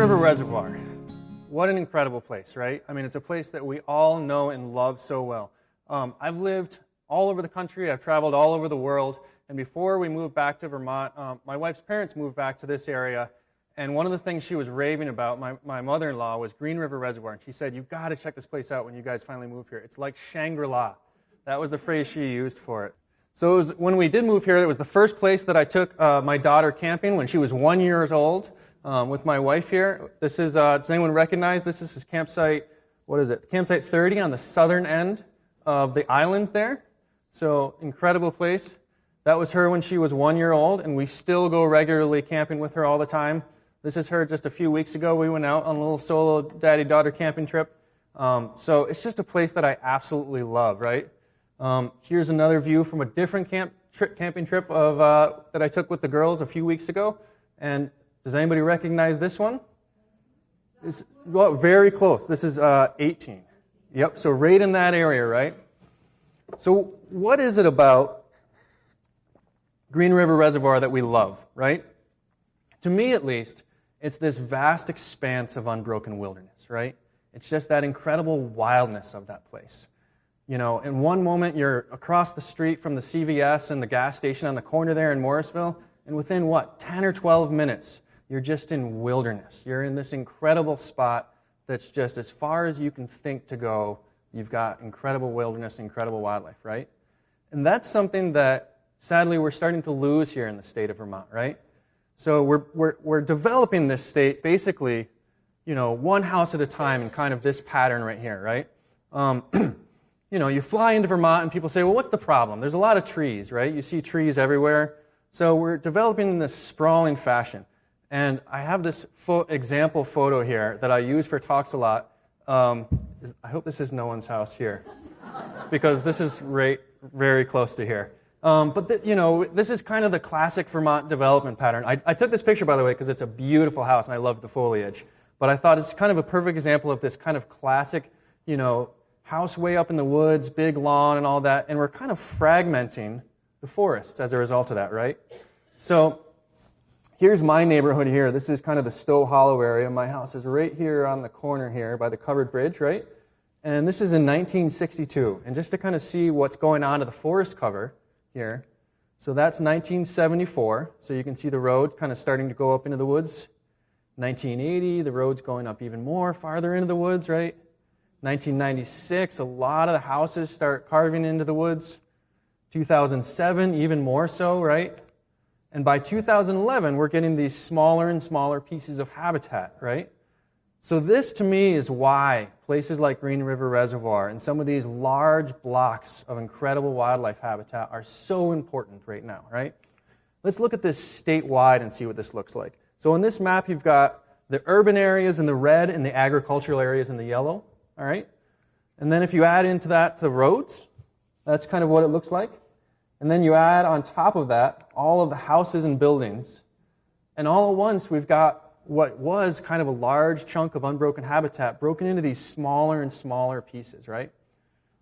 River Reservoir. What an incredible place, right? I mean, it's a place that we all know and love so well. I've lived all over the country. I've traveled all over the world. And before we moved back to Vermont, my wife's parents moved back to this area. And one of the things she was raving about, my mother-in-law, was Green River Reservoir. And she said, you've got to check this place out when you guys finally move here. It's like Shangri-La. That was the phrase she used for it. So it was, when we did move here, it was the first place that I took my daughter camping when she was 1 year old with my wife here. This is, does anyone recognize this? This is campsite, what is it? Campsite 30 on the southern end of the island there. So incredible place. That was her when she was 1 year old, and we still go regularly camping with her all the time. This is her just a few weeks ago. We went out on a little solo daddy-daughter camping trip. So it's just a place that I absolutely love, right? Here's another view from a different camping trip that I took with the girls a few weeks ago. And does anybody recognize this one? It's, well, very close. This is 18. Yep, so right in that area, right? So what is it about Green River Reservoir that we love, right? To me, at least, it's this vast expanse of unbroken wilderness, right? It's just that incredible wildness of that place. You know, in one moment, you're across the street from the CVS and the gas station on the corner there in Morrisville, and within, 10 or 12 minutes, you're just in wilderness. You're in this incredible spot that's just as far as you can think to go. You've got incredible wilderness, incredible wildlife, right? And that's something that, sadly, we're starting to lose here in the state of Vermont, right? So we're developing this state basically, you know, one house at a time in kind of this pattern right here, right? You know, you fly into Vermont and people say, well, what's the problem? There's a lot of trees, right? You see trees everywhere. So we're developing in this sprawling fashion. And I have this example photo here that I use for talks a lot. I hope this is no one's house here, because this is very close to here. You know, this is kind of the classic Vermont development pattern. I took this picture, by the way, because it's a beautiful house and I love the foliage. But I thought it's kind of a perfect example of this kind of classic, you know, house way up in the woods, big lawn and all that. And we're kind of fragmenting the forests as a result of that, right? So here's my neighborhood here. This is kind of the Stowe Hollow area. My house is right here on the corner here by the covered bridge, right? And this is in 1962. And just to kind of see what's going on to the forest cover here. So that's 1974. So you can see the road kind of starting to go up into the woods. 1980, the road's going up even more, farther into the woods, right? 1996, a lot of the houses start carving into the woods. 2007, even more so, right? And by 2011, we're getting these smaller and smaller pieces of habitat, right? So this, to me, is why places like Green River Reservoir and some of these large blocks of incredible wildlife habitat are so important right now, right? Let's look at this statewide and see what this looks like. So in this map, you've got the urban areas in the red and the agricultural areas in the yellow, all right? And then if you add into that the roads, that's kind of what it looks like. And then you add on top of that all of the houses and buildings. And all at once, we've got what was kind of a large chunk of unbroken habitat broken into these smaller and smaller pieces, right?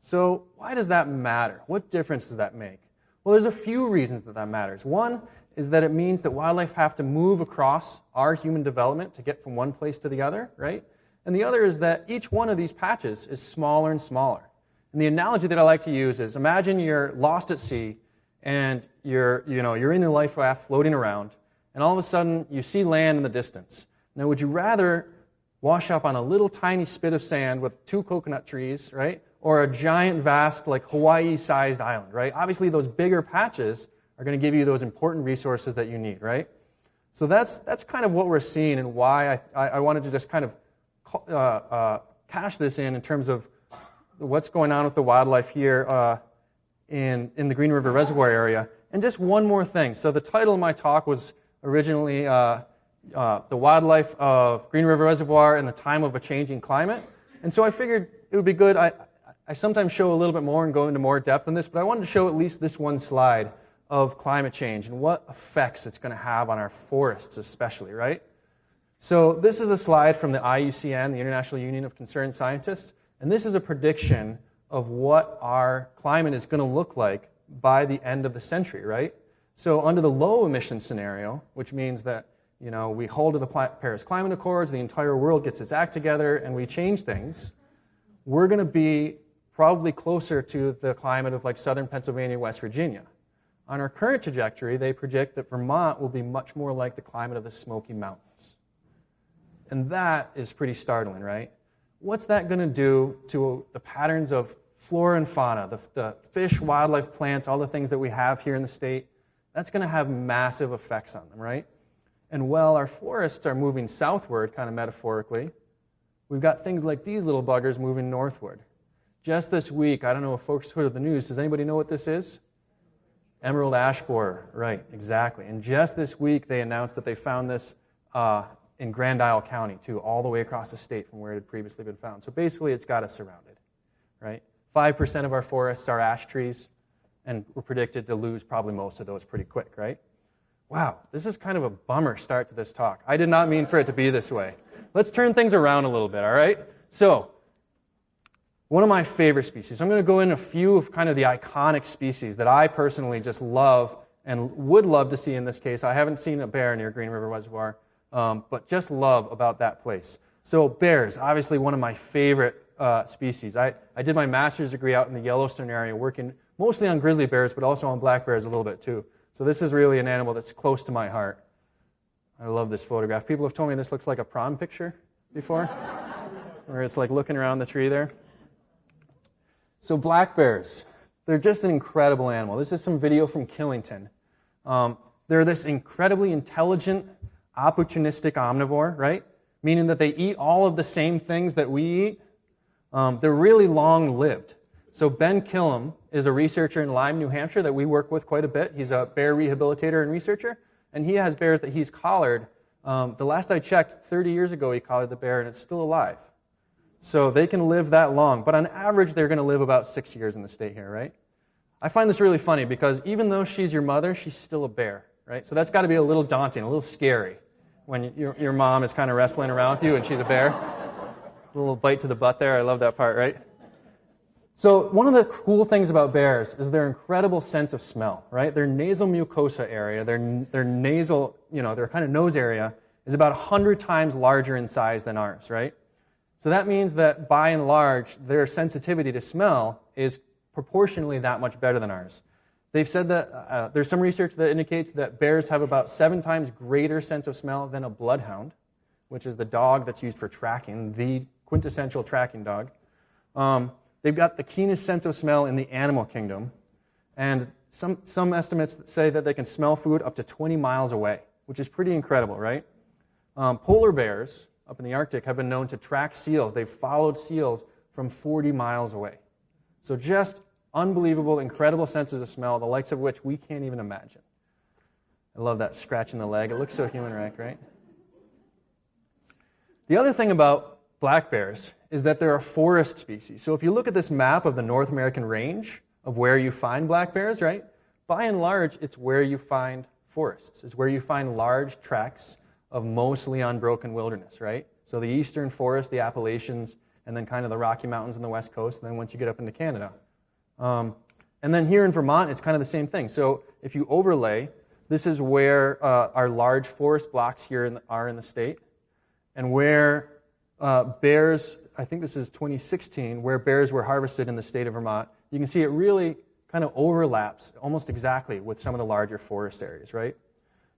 So why does that matter? What difference does that make? Well, there's a few reasons that matters. One is that it means that wildlife have to move across our human development to get from one place to the other, right? And the other is that each one of these patches is smaller and smaller. And the analogy that I like to use is, imagine you're lost at sea and you're in a life raft floating around, and all of a sudden you see land in the distance. Now, would you rather wash up on a little tiny spit of sand with 2 coconut trees, right? Or a giant, vast, like Hawaii-sized island, right? Obviously, those bigger patches are going to give you those important resources that you need, right? So that's kind of what we're seeing, and why I wanted to just kind of cash this in terms of what's going on with the wildlife here in the Green River Reservoir area. And just one more thing. So the title of my talk was originally the wildlife of Green River Reservoir in the time of a changing climate. And so I figured it would be good. I sometimes show a little bit more and go into more depth in this, but I wanted to show at least this one slide of climate change and what effects it's going to have on our forests especially, right? So this is a slide from the IUCN, the International Union of Concerned Scientists, and this is a prediction of what our climate is going to look like by the end of the century, right? So under the low emission scenario, which means that we hold to the Paris Climate Accords, the entire world gets its act together, and we change things, we're going to be probably closer to the climate of like southern Pennsylvania, West Virginia. On our current trajectory, they predict that Vermont will be much more like the climate of the Smoky Mountains. And that is pretty startling, right? What's that going to do to the patterns of flora and fauna, the fish, wildlife, plants, all the things that we have here in the state? That's going to have massive effects on them, right? And while our forests are moving southward, kind of metaphorically, we've got things like these little buggers moving northward. Just this week, I don't know if folks heard of the news. Does anybody know what this is? Emerald ash borer, right, exactly. And just this week, they announced that they found this in Grand Isle County, too, all the way across the state from where it had previously been found. So basically, it's got us surrounded, right? 5% of our forests are ash trees, and we're predicted to lose probably most of those pretty quick, right? Wow, this is kind of a bummer start to this talk. I did not mean for it to be this way. Let's turn things around a little bit, all right? So, one of my favorite species. I'm going to go in a few of kind of the iconic species that I personally just love and would love to see in this case. I haven't seen a bear near Green River Reservoir, but just love about that place. So bears, obviously one of my favorite species. I did my master's degree out in the Yellowstone area, working mostly on grizzly bears, but also on black bears a little bit too. So this is really an animal that's close to my heart. I love this photograph. People have told me this looks like a prom picture before, where it's like looking around the tree there. So black bears, they're just an incredible animal. This is some video from Killington. They're this incredibly intelligent, opportunistic omnivore, right? Meaning that they eat all of the same things that we eat. They're really long-lived. So Ben Killam is a researcher in Lyme, New Hampshire that we work with quite a bit. He's a bear rehabilitator and researcher, and he has bears that he's collared. The last I checked, 30 years ago, he collared the bear, and it's still alive. So they can live that long. But on average, they're going to live about 6 years in the state here, right? I find this really funny because even though she's your mother, she's still a bear, right? So that's got to be a little daunting, a little scary when your mom is kind of wrestling around with you and she's a bear. A little bite to the butt there. I love that part, right? So one of the cool things about bears is their incredible sense of smell, right? Their nasal mucosa area, their nasal, their kind of nose area is about 100 times larger in size than ours, right? So that means that, by and large, their sensitivity to smell is proportionally that much better than ours. They've said that there's some research that indicates that bears have about 7 times greater sense of smell than a bloodhound, which is the dog that's used for tracking, the quintessential tracking dog. They've got the keenest sense of smell in the animal kingdom, and some estimates say that they can smell food up to 20 miles away, which is pretty incredible, right? Polar bears up in the Arctic have been known to track seals. They've followed seals from 40 miles away. So just unbelievable, incredible senses of smell, the likes of which we can't even imagine. I love that scratching the leg. It looks so human-like, right? The other thing about black bears is that they're a forest species. So if you look at this map of the North American range of where you find black bears, right, by and large, it's where you find forests. It's where you find large tracts of mostly unbroken wilderness, right? So the eastern forest, the Appalachians, and then kind of the Rocky Mountains on the west coast, and then once you get up into Canada. And then here in Vermont, it's kind of the same thing. So if you overlay, this is where our large forest blocks here are in the state, and where bears, I think this is 2016, where bears were harvested in the state of Vermont. You can see it really kind of overlaps almost exactly with some of the larger forest areas, right?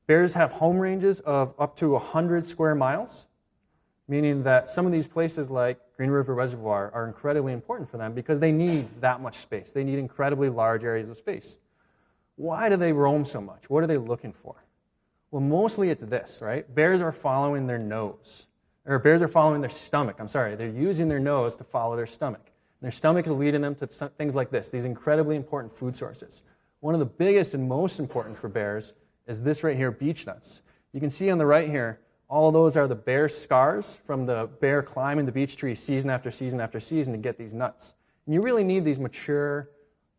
Bears have home ranges of up to 100 square miles, meaning that some of these places like Green River Reservoir are incredibly important for them because they need that much space. They need incredibly large areas of space. Why do they roam so much? What are they looking for? Well, mostly it's this, right? Bears are following their nose. Or bears are following their stomach. They're using their nose to follow their stomach. And their stomach is leading them to things like this, these incredibly important food sources. One of the biggest and most important for bears is this right here, beech nuts. You can see on the right here, all of those are the bear scars from the bear climbing the beech tree season after season after season to get these nuts. And you really need these mature,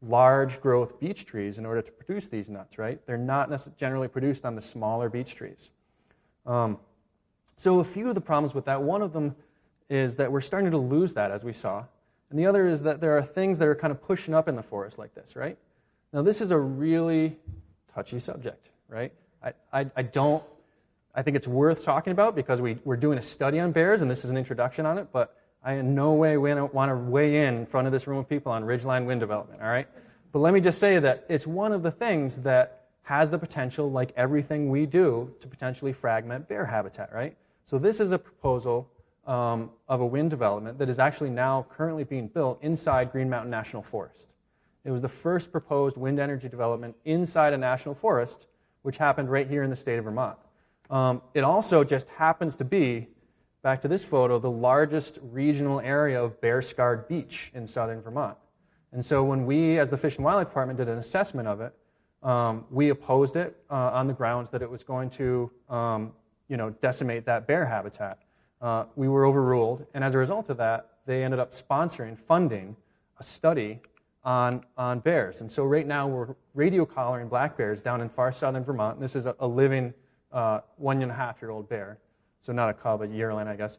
large growth beech trees in order to produce these nuts, right? They're not generally produced on the smaller beech trees. So a few of the problems with that, one of them is that we're starting to lose that, as we saw. And the other is that there are things that are kind of pushing up in the forest like this, right? Now, this is a really touchy subject, right? I think it's worth talking about because we're doing a study on bears, and this is an introduction on it, but I in no way want to weigh in front of this room of people on ridgeline wind development, all right? But let me just say that it's one of the things that has the potential, like everything we do, to potentially fragment bear habitat, right? So this is a proposal of a wind development that is actually now currently being built inside Green Mountain National Forest. It was the first proposed wind energy development inside a national forest, which happened right here in the state of Vermont. It also just happens to be, back to this photo, the largest regional area of bear-scarred beach in southern Vermont. And so when we, as the Fish and Wildlife Department, did an assessment of it, we opposed it on the grounds that it was going to decimate that bear habitat. We were overruled, and as a result of that, they ended up funding a study on bears. And so right now we're radio collaring black bears down in far southern Vermont. This is a living 1.5-year-old bear, so not a cub, a yearling, I guess,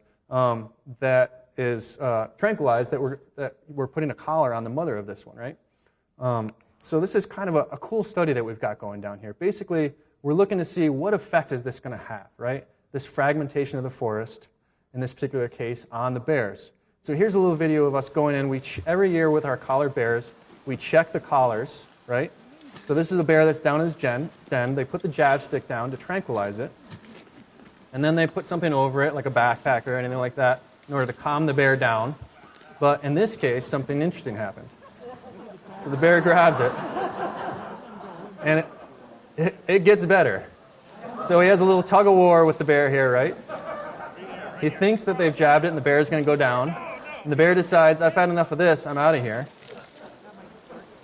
that is tranquilized, that we're putting a collar on the mother of this one, right? So this is kind of a cool study that we've got going down here. Basically, we're looking to see what effect is this going to have, right? This fragmentation of the forest, in this particular case, on the bears. So here's a little video of us going in. Every year with our collared bears, we check the collars, right? So this is a bear that's down in his den. They put the jab stick down to tranquilize it. And then they put something over it, like a backpack or anything like that, in order to calm the bear down. But in this case, something interesting happened. So the bear grabs it, and it gets better. So he has a little tug of war with the bear here, right? He thinks that they've jabbed it and the bear's going to go down. And the bear decides, I've had enough of this, I'm out of here.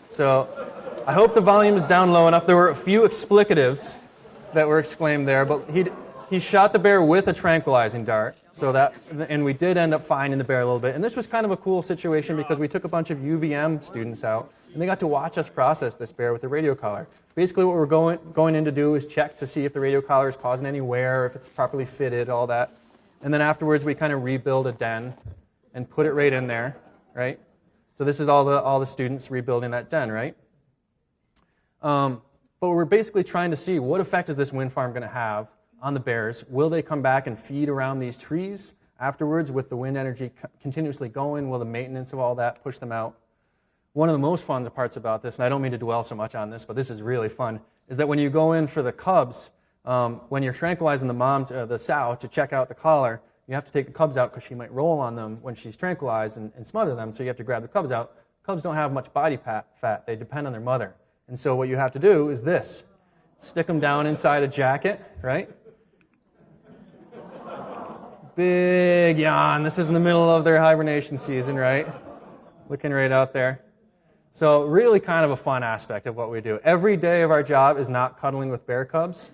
So I hope the volume is down low enough. There were a few explicatives that were exclaimed there, but he shot the bear with a tranquilizing dart. And we did end up finding the bear a little bit. And this was kind of a cool situation because we took a bunch of UVM students out, and they got to watch us process this bear with the radio collar. Basically what we're going in to do is check to see if the radio collar is causing any wear, if it's properly fitted, all that. And then afterwards we kind of rebuild a den and put it right in there, right? So this is all the students rebuilding that den, right? But we're basically trying to see what effect is this wind farm going to have on the bears. Will they come back and feed around these trees afterwards with the wind energy continuously going? Will the maintenance of all that push them out? One of the most fun parts about this, and I don't mean to dwell so much on this, but this is really fun, is that when you go in for the cubs, when you're tranquilizing the mom, the sow, to check out the collar, you have to take the cubs out because she might roll on them when she's tranquilized and smother them, so you have to grab the cubs out. Cubs don't have much body fat. They depend on their mother. And so what you have to do is this. Stick them down inside a jacket, right? Big yawn. This is in the middle of their hibernation season, right? Looking right out there. So really kind of a fun aspect of what we do. Every day of our job is not cuddling with bear cubs.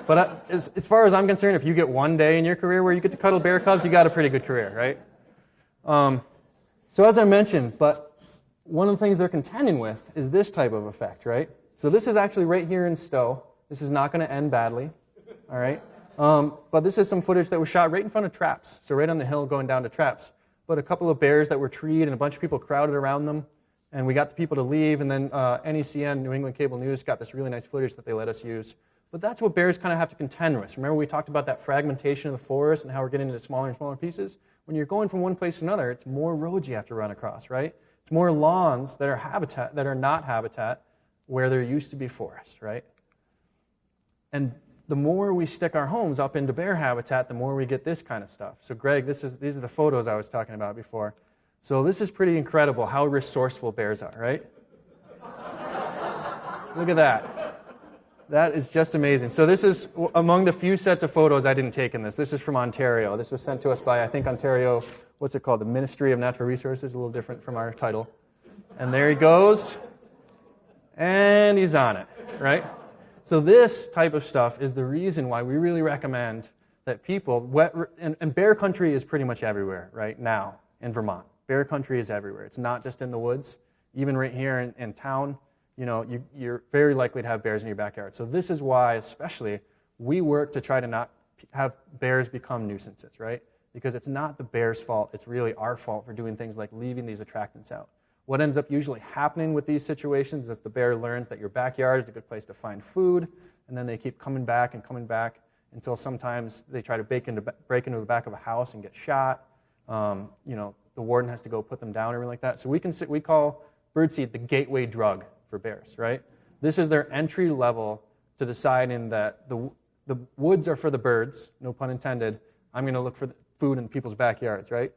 But as far as I'm concerned, if you get one day in your career where you get to cuddle bear cubs, you got a pretty good career, right? So as I mentioned, but one of the things they're contending with is this type of effect, right? So this is actually right here in Stowe. This is not going to end badly, all right? But this is some footage that was shot right in front of traps, so right on the hill going down to traps. But a couple of bears that were treed and a bunch of people crowded around them, and we got the people to leave, and then NECN, New England Cable News, got this really nice footage that they let us use. But that's what bears kind of have to contend with. Remember we talked about that fragmentation of the forest and how we're getting into smaller and smaller pieces? When you're going from one place to another, it's more roads you have to run across, right? It's more lawns that are not habitat where there used to be forest, right? And the more we stick our homes up into bear habitat, the more we get this kind of stuff. So Greg, these are the photos I was talking about before. So this is pretty incredible how resourceful bears are, right? Look at that. That is just amazing. So this is among the few sets of photos I didn't take in this. This is from Ontario. This was sent to us by, I think, Ontario, what's it called? The Ministry of Natural Resources, a little different from our title. And there he goes. And he's on it, right? So this type of stuff is the reason why we really recommend that people, and bear country is pretty much everywhere right now in Vermont. Bear country is everywhere. It's not just in the woods. Even right here in town, you're very likely to have bears in your backyard. So this is why, especially, we work to try to not have bears become nuisances, right? Because it's not the bear's fault. It's really our fault for doing things like leaving these attractants out. What ends up usually happening with these situations is that the bear learns that your backyard is a good place to find food, and then they keep coming back, until sometimes they try to break into the back of a house and get shot. The warden has to go put them down or everything like that. So we call birdseed the gateway drug for bears, right? This is their entry level to deciding that the woods are for the birds, no pun intended. I'm going to look for food in people's backyards, right?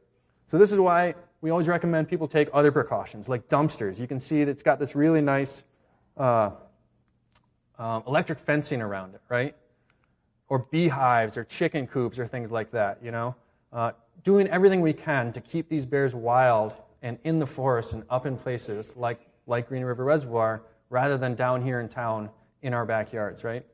So this is why we always recommend people take other precautions, like dumpsters. You can see that it's got this really nice electric fencing around it, right? Or beehives or chicken coops or things like that, doing everything we can to keep these bears wild and in the forest and up in places like Green River Reservoir rather than down here in town in our backyards, right?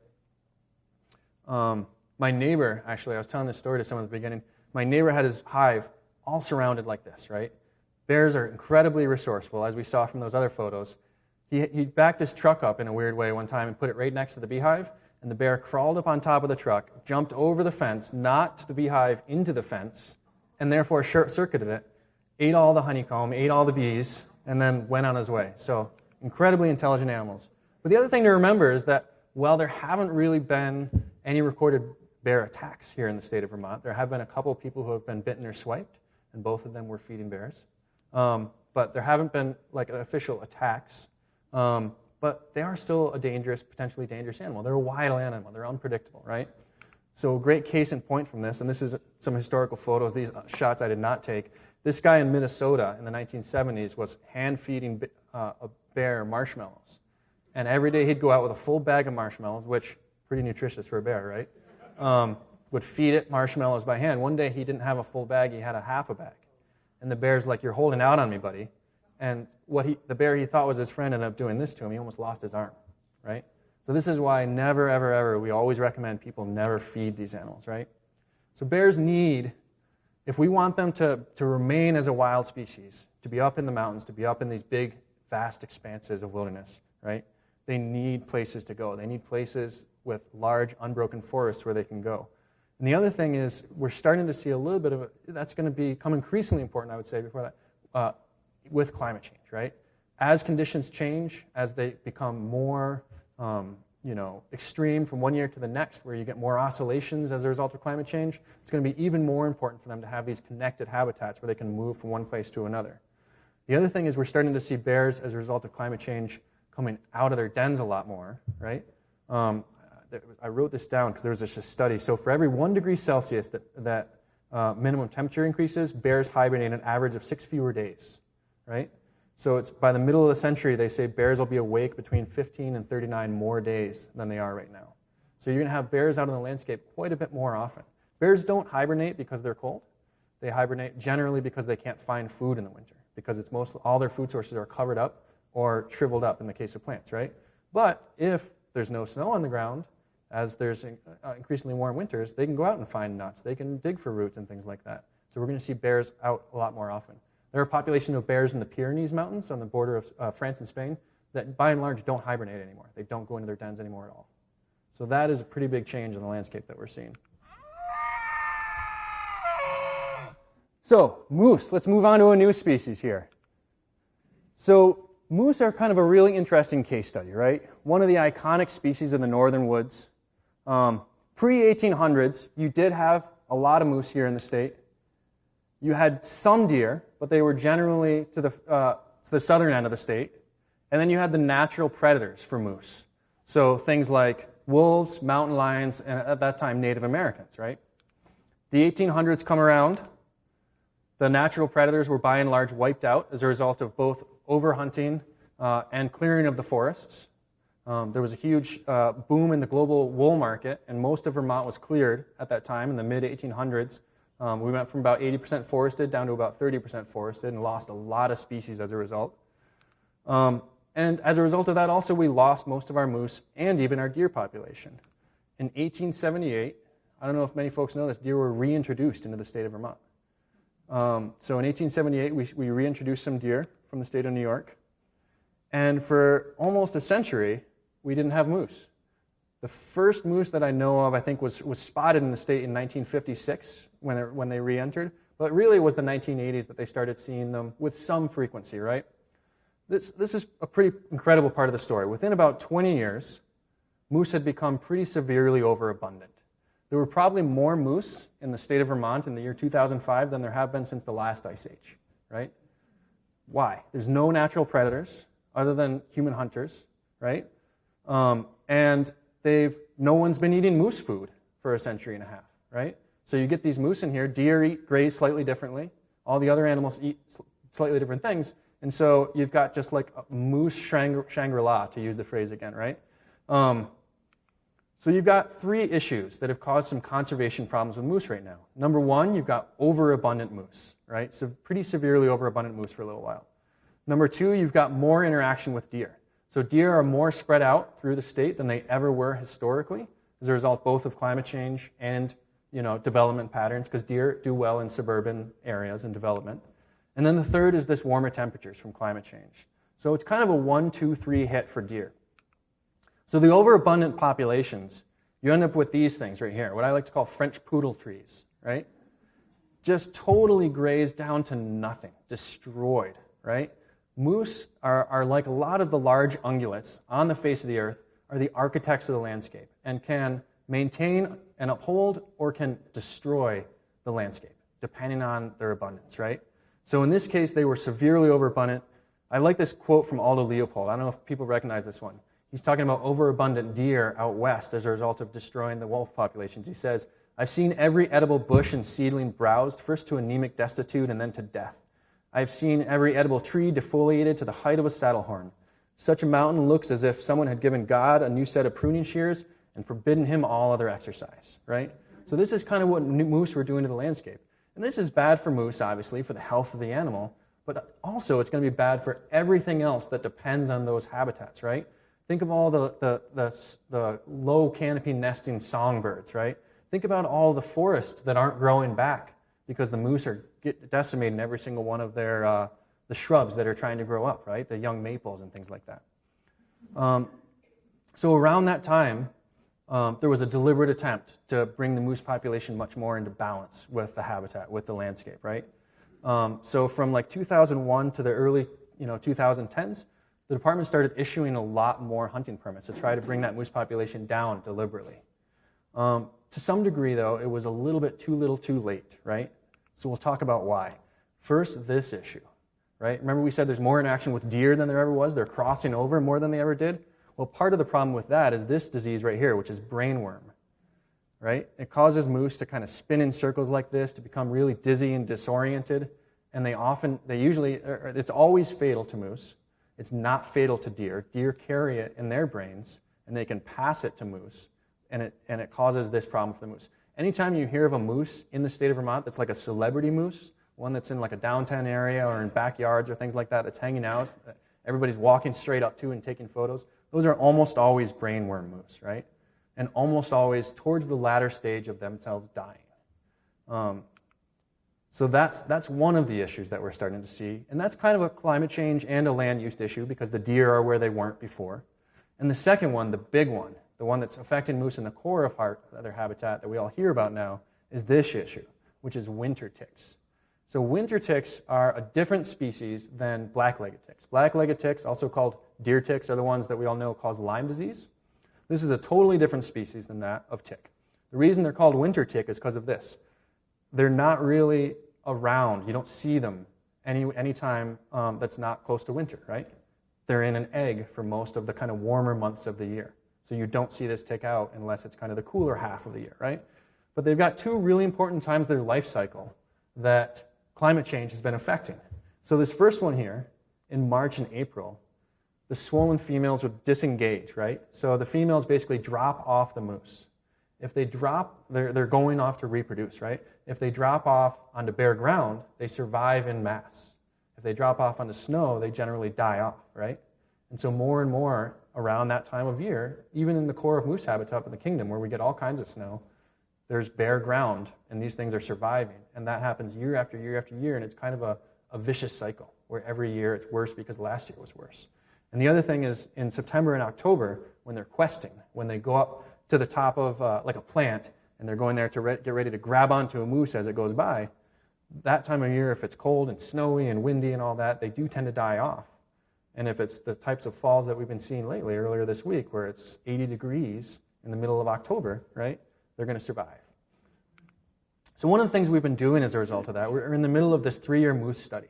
My neighbor, actually, I was telling this story to someone at the beginning. My neighbor had his hive all surrounded like this, right? Bears are incredibly resourceful, as we saw from those other photos. He backed his truck up in a weird way one time and put it right next to the beehive, and the bear crawled up on top of the truck, jumped over the fence, knocked the beehive into the fence, and therefore short-circuited it, ate all the honeycomb, ate all the bees, and then went on his way. So incredibly intelligent animals. But the other thing to remember is that while there haven't really been any recorded bear attacks here in the state of Vermont, there have been a couple of people who have been bitten or swiped, and both of them were feeding bears. But there haven't been official attacks. But they are still a potentially dangerous animal. They're a wild animal. They're unpredictable, right? So a great case in point from this, and this is some historical photos. These shots I did not take. This guy in Minnesota in the 1970s was hand-feeding a bear marshmallows. And every day he'd go out with a full bag of marshmallows, which pretty nutritious for a bear, right? Would feed it marshmallows by hand. One day he didn't have a full bag, he had a half a bag. And the bear's like, "You're holding out on me, buddy." And the bear he thought was his friend ended up doing this to him. He almost lost his arm, right? So this is why never, ever, ever, we always recommend people never feed these animals, right? So bears need, if we want them to remain as a wild species, to be up in the mountains, to be up in these big, vast expanses of wilderness, right? They need places to go. They need places with large, unbroken forests where they can go. And the other thing is, we're starting to see a little bit of that's going to become increasingly important, I would say, before that, with climate change, right? As conditions change, as they become more, extreme from one year to the next, where you get more oscillations as a result of climate change, it's going to be even more important for them to have these connected habitats where they can move from one place to another. The other thing is we're starting to see bears, as a result of climate change, coming out of their dens a lot more, right? I wrote this down because there was just a study. So for every 1 degree Celsius that minimum temperature increases, bears hibernate an average of 6 fewer days, right? So it's by the middle of the century, they say bears will be awake between 15 and 39 more days than they are right now. So you're going to have bears out in the landscape quite a bit more often. Bears don't hibernate because they're cold. They hibernate generally because they can't find food in the winter, because it's all their food sources are covered up or shriveled up in the case of plants, right? But if there's no snow on the ground, as there's increasingly warm winters, they can go out and find nuts. They can dig for roots and things like that. So we're going to see bears out a lot more often. There are a population of bears in the Pyrenees Mountains on the border of France and Spain that, by and large, don't hibernate anymore. They don't go into their dens anymore at all. So that is a pretty big change in the landscape that we're seeing. So, moose. Let's move on to a new species here. So, moose are kind of a really interesting case study, right? One of the iconic species in the northern woods. Pre-1800s, you did have a lot of moose here in the state. You had some deer, but they were generally to the southern end of the state. And then you had the natural predators for moose. So things like wolves, mountain lions, and at that time, Native Americans, right? The 1800s come around. The natural predators were by and large wiped out as a result of both overhunting and clearing of the forests. There was a huge boom in the global wool market, and most of Vermont was cleared at that time in the mid-1800s. We went from about 80% forested down to about 30% forested and lost a lot of species as a result. And as a result of that, also, we lost most of our moose and even our deer population. In 1878, I don't know if many folks know this, deer were reintroduced into the state of Vermont. So in 1878, we reintroduced some deer from the state of New York. And for almost a century, we didn't have moose. The first moose that I know of, I think, was spotted in the state in 1956 when they re-entered. But really it was the 1980s that they started seeing them with some frequency, right? This is a pretty incredible part of the story. Within about 20 years, moose had become pretty severely overabundant. there were probably more moose in the state of Vermont in the year 2005 than there have been since the last ice age, right? Why? There's no natural predators other than human hunters, right? And no one's been eating moose food for a century and a half, right? So you get these moose in here. Deer graze slightly differently. All the other animals eat slightly different things. And so you've got just like a moose Shangri-La, to use the phrase again, right? So you've got three issues that have caused some conservation problems with moose right now. Number one, you've got overabundant moose, right? So pretty severely overabundant moose for a little while. Number two, you've got more interaction with deer. So deer are more spread out through the state than they ever were historically as a result both of climate change and development patterns, because deer do well in suburban areas and development. And then the third is this warmer temperatures from climate change. So it's kind of a 1, 2, 3 hit for deer. So the overabundant populations, you end up with these things right here, what I like to call French poodle trees, right? Just totally grazed down to nothing, destroyed, right? Moose are like a lot of the large ungulates on the face of the earth, are the architects of the landscape and can maintain and uphold or can destroy the landscape, depending on their abundance, right? So in this case, they were severely overabundant. I like this quote from Aldo Leopold. I don't know if people recognize this one. He's talking about overabundant deer out west as a result of destroying the wolf populations. He says, "I've seen every edible bush and seedling browsed, first to anemic destitute and then to death. I've seen every edible tree defoliated to the height of a saddle horn. Such a mountain looks as if someone had given God a new set of pruning shears and forbidden him all other exercise," right? So this is kind of what moose were doing to the landscape. And this is bad for moose, obviously, for the health of the animal, but also it's going to be bad for everything else that depends on those habitats, right? Think of all the low canopy nesting songbirds, right? Think about all the forests that aren't growing back because the moose are decimating every single one of their the shrubs that are trying to grow up, right? The young maples and things like that. So around that time, there was a deliberate attempt to bring the moose population much more into balance with the habitat, with the landscape, right? So from like 2001 to the early 2010s, the department started issuing a lot more hunting permits to try to bring that moose population down deliberately. To some degree, though, it was a little bit too little too late, right? So we'll talk about why. First, this issue, right? Remember we said there's more interaction with deer than there ever was? They're crossing over more than they ever did? Well, part of the problem with that is this disease right here, which is brainworm, right? It causes moose to kind of spin in circles like this, to become really dizzy and disoriented, and it's always fatal to moose. It's not fatal to deer. Deer carry it in their brains, and they can pass it to moose, and it causes this problem for the moose. Anytime you hear of a moose in the state of Vermont that's like a celebrity moose, one that's in like a downtown area or in backyards or things like that that's hanging out, that everybody's walking straight up to and taking photos, those are almost always brainworm moose, right? And almost always towards the latter stage of themselves dying. So that's one of the issues that we're starting to see. And that's kind of a climate change and a land use issue because the deer are where they weren't before. And the second one, the big one, the one that's affecting moose in the core of their habitat that we all hear about now, is this issue, which is winter ticks. So winter ticks are a different species than black-legged ticks. Black-legged ticks, also called deer ticks, are the ones that we all know cause Lyme disease. This is a totally different species than that of tick. The reason they're called winter tick is because of this. They're not really around. You don't see them any time that's not close to winter, right? They're in an egg for most of the kind of warmer months of the year. So you don't see this tick out unless it's kind of the cooler half of the year, right? But they've got two really important times in their life cycle that climate change has been affecting. So this first one here, in March and April, the swollen females would disengage, right? So the females basically drop off the moose. If they drop, they're going off to reproduce, right? If they drop off onto bare ground, they survive in mass. If they drop off onto snow, they generally die off, right? And so more and more around that time of year, even in the core of moose habitat in the kingdom where we get all kinds of snow, there's bare ground and these things are surviving. And that happens year after year after year, and it's kind of a vicious cycle where every year it's worse because last year was worse. And the other thing is in September and October, when they're questing, when they go up to the top of like a plant and they're going there to get ready to grab onto a moose as it goes by, that time of year, if it's cold and snowy and windy and all that, they do tend to die off. And if it's the types of falls that we've been seeing lately, earlier this week, where it's 80 degrees in the middle of October, right, they're going to survive. So one of the things we've been doing as a result of that, we're in the middle of this 3-year moose study.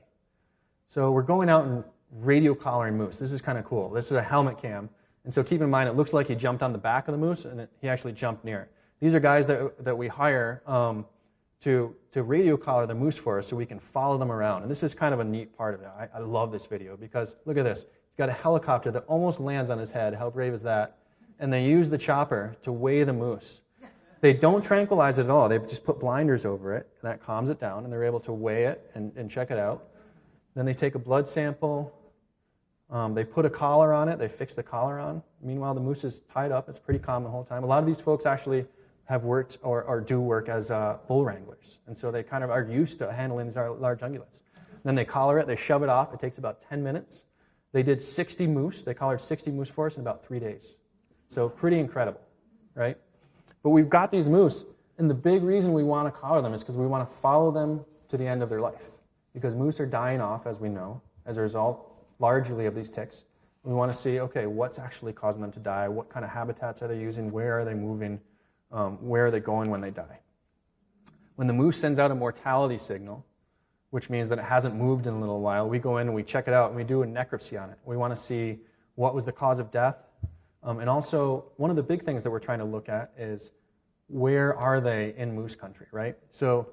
So we're going out and radio collaring moose. This is kind of cool. This is a helmet cam. And so keep in mind, it looks like he jumped on the back of the moose, and he actually jumped near it. These are guys that we hire to radio collar the moose for us so we can follow them around. And this is kind of a neat part of it. I love this video because look at this. He's got a helicopter that almost lands on his head. How brave is that? And they use the chopper to weigh the moose. They don't tranquilize it at all. They just put blinders over it, and that calms it down, and they're able to weigh it and check it out. Then they take a blood sample. They put a collar on it. They fix the collar on. Meanwhile, the moose is tied up. It's pretty calm the whole time. A lot of these folks actually have worked or do work as bull wranglers, and so they kind of are used to handling these large ungulates. Then they collar it. They shove it off. It takes about 10 minutes. They did 60 moose. They collared 60 moose for us in about 3 days. So pretty incredible, right? But we've got these moose, and the big reason we want to collar them is because we want to follow them to the end of their life. Because moose are dying off, as we know, as a result largely of these ticks. We want to see, okay, what's actually causing them to die? What kind of habitats are they using? Where are they moving? Where are they going when they die? When the moose sends out a mortality signal, which means that it hasn't moved in a little while, we go in and we check it out and we do a necropsy on it. We want to see what was the cause of death. And also, one of the big things that we're trying to look at is where are they in moose country, right? So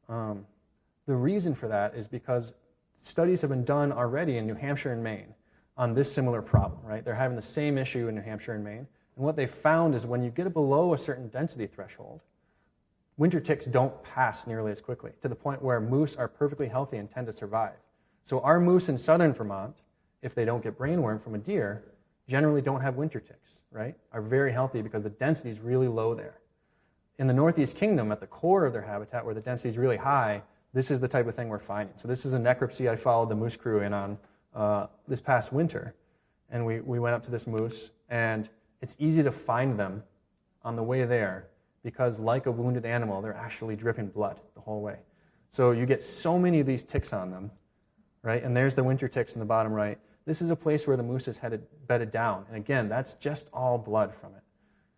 the reason for that is because studies have been done already in New Hampshire and Maine on this similar problem, right? They're having the same issue in New Hampshire and Maine. And what they found is when you get below a certain density threshold, winter ticks don't pass nearly as quickly, to the point where moose are perfectly healthy and tend to survive. So our moose in southern Vermont, if they don't get brainworm from a deer, generally don't have winter ticks, right? Are very healthy because the density is really low there. In the Northeast Kingdom, at the core of their habitat, where the density is really high, this is the type of thing we're finding. So this is a necropsy I followed the moose crew in on this past winter. And we went up to this moose, and it's easy to find them on the way there because, like a wounded animal, they're actually dripping blood the whole way. So you get so many of these ticks on them, right? And there's the winter ticks in the bottom right. This is a place where the moose is bedded down. And again, that's just all blood from it.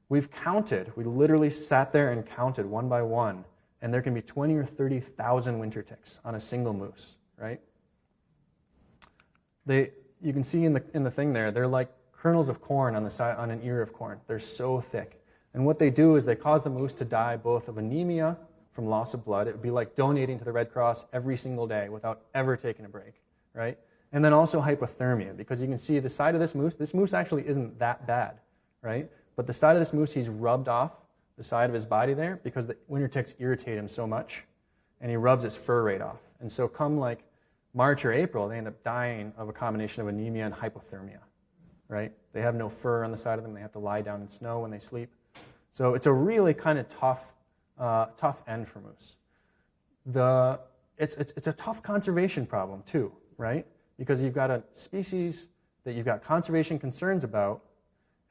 We've counted. We literally sat there and counted one by one, and there can be 20 or 30,000 winter ticks on a single moose, right? You can see in the thing there, they're like kernels of corn on the side on an ear of corn. They're so thick. And what they do is they cause the moose to die both of anemia from loss of blood. It would be like donating to the Red Cross every single day without ever taking a break, right? And then also hypothermia, because you can see the side of this moose actually isn't that bad, right? But the side of this moose, he's rubbed off the side of his body there because the winter ticks irritate him so much, and he rubs his fur right off. And so come like March or April, they end up dying of a combination of anemia and hypothermia, right? They have no fur on the side of them. They have to lie down in snow when they sleep. So it's a really kind of tough end for moose. It's a tough conservation problem too, right? Because you've got a species that you've got conservation concerns about,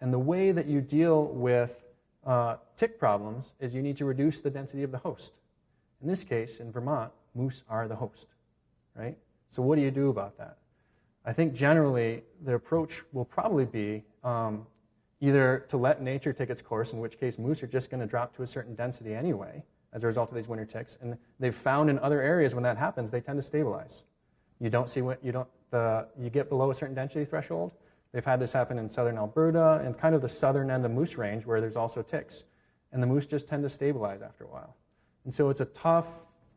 and the way that you deal with tick problems is you need to reduce the density of the host. In this case, in Vermont, moose are the host, right? So what do you do about that? I think generally the approach will probably be either to let nature take its course, in which case moose are just going to drop to a certain density anyway as a result of these winter ticks. And they've found in other areas when that happens, they tend to stabilize. You get below a certain density threshold. They've had this happen in southern Alberta and kind of the southern end of moose range where there's also ticks. And the moose just tend to stabilize after a while. And so it's a tough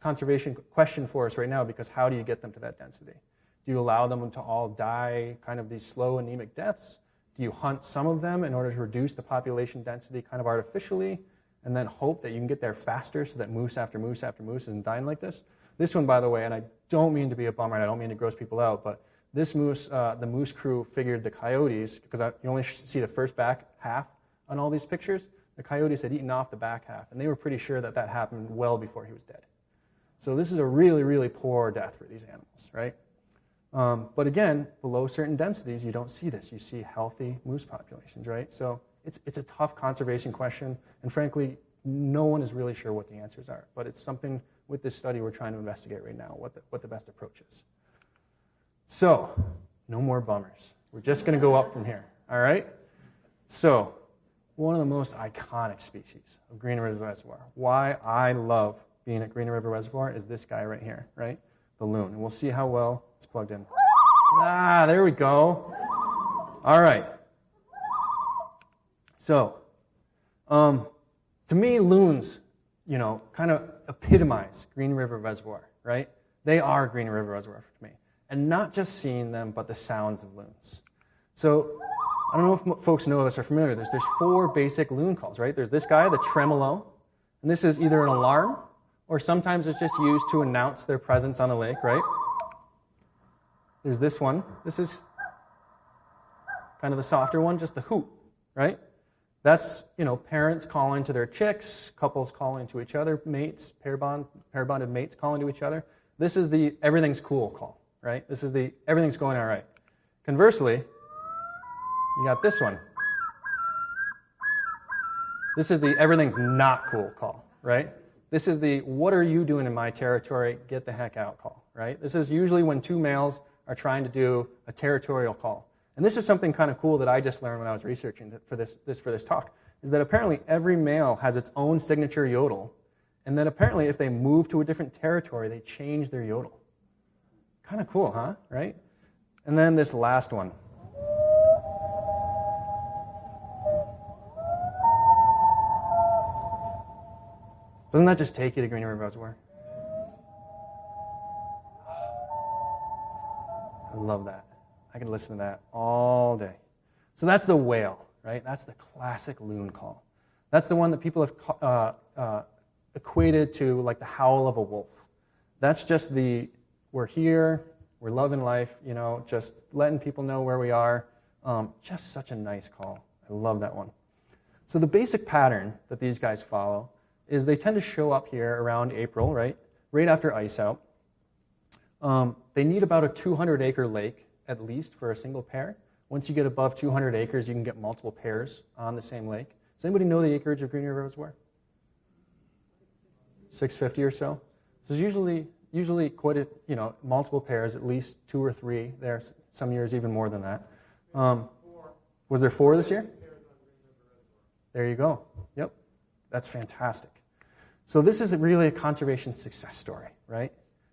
conservation question for us right now because how do you get them to that density? Do you allow them to all die kind of these slow anemic deaths? Do you hunt some of them in order to reduce the population density kind of artificially and then hope that you can get there faster so that moose after moose after moose isn't dying like this? This one, by the way, and I don't mean to be a bummer and I don't mean to gross people out, but this moose, the moose crew figured the coyotes, because you only see the first back half on all these pictures, the coyotes had eaten off the back half, and they were pretty sure that happened well before he was dead. So this is a really, really poor death for these animals, right? But again, below certain densities, you don't see this. You see healthy moose populations, right? So it's a tough conservation question, and frankly, no one is really sure what the answers are. But it's something with this study we're trying to investigate right now, what the best approach is. So, no more bummers. We're just going to go up from here, all right? So, one of the most iconic species of Green River Reservoir. Why I love being at Green River Reservoir is this guy right here, right? The loon. And we'll see how well it's plugged in. Ah, there we go. All right. So, to me, loons, kind of epitomize Green River Reservoir, right? They are Green River Reservoir for me. And not just seeing them, but the sounds of loons. So, I don't know if folks know this or familiar with this. There's 4 basic loon calls, right? There's this guy, the tremolo. And this is either an alarm, or sometimes it's just used to announce their presence on the lake, right? There's this one. This is kind of the softer one, just the hoot, right? That's, parents calling to their chicks, couples calling to each other, mates, pair-bonded mates calling to each other. This is the everything's cool call, right? This is the everything's going all right. Conversely, you got this one. This is the everything's not cool call, right? This is the what are you doing in my territory, get the heck out call, right? This is usually when 2 males are trying to do a territorial call. And this is something kind of cool that I just learned when I was researching for this talk, is that apparently every male has its own signature yodel, and that apparently if they move to a different territory, they change their yodel. Kind of cool, huh? Right? And then this last one. Doesn't that just take you to Green River Reservoir? I love that. I could listen to that all day. So that's the wail, right? That's the classic loon call. That's the one that people have equated to like the howl of a wolf. That's just we're here, we're loving life, just letting people know where we are. Just such a nice call. I love that one. So the basic pattern that these guys follow is they tend to show up here around April, right? Right after ice out. They need about a 200-acre lake, at least, for a single pair. Once you get above 200 acres, you can get multiple pairs on the same lake. Does anybody know the acreage of Green River Reservoir? 650 or so. So it's usually quite a, multiple pairs, at least 2 or 3 there, some years even more than that. Was there 4 this year? There you go. Yep. That's fantastic. So this is really a conservation success story, right?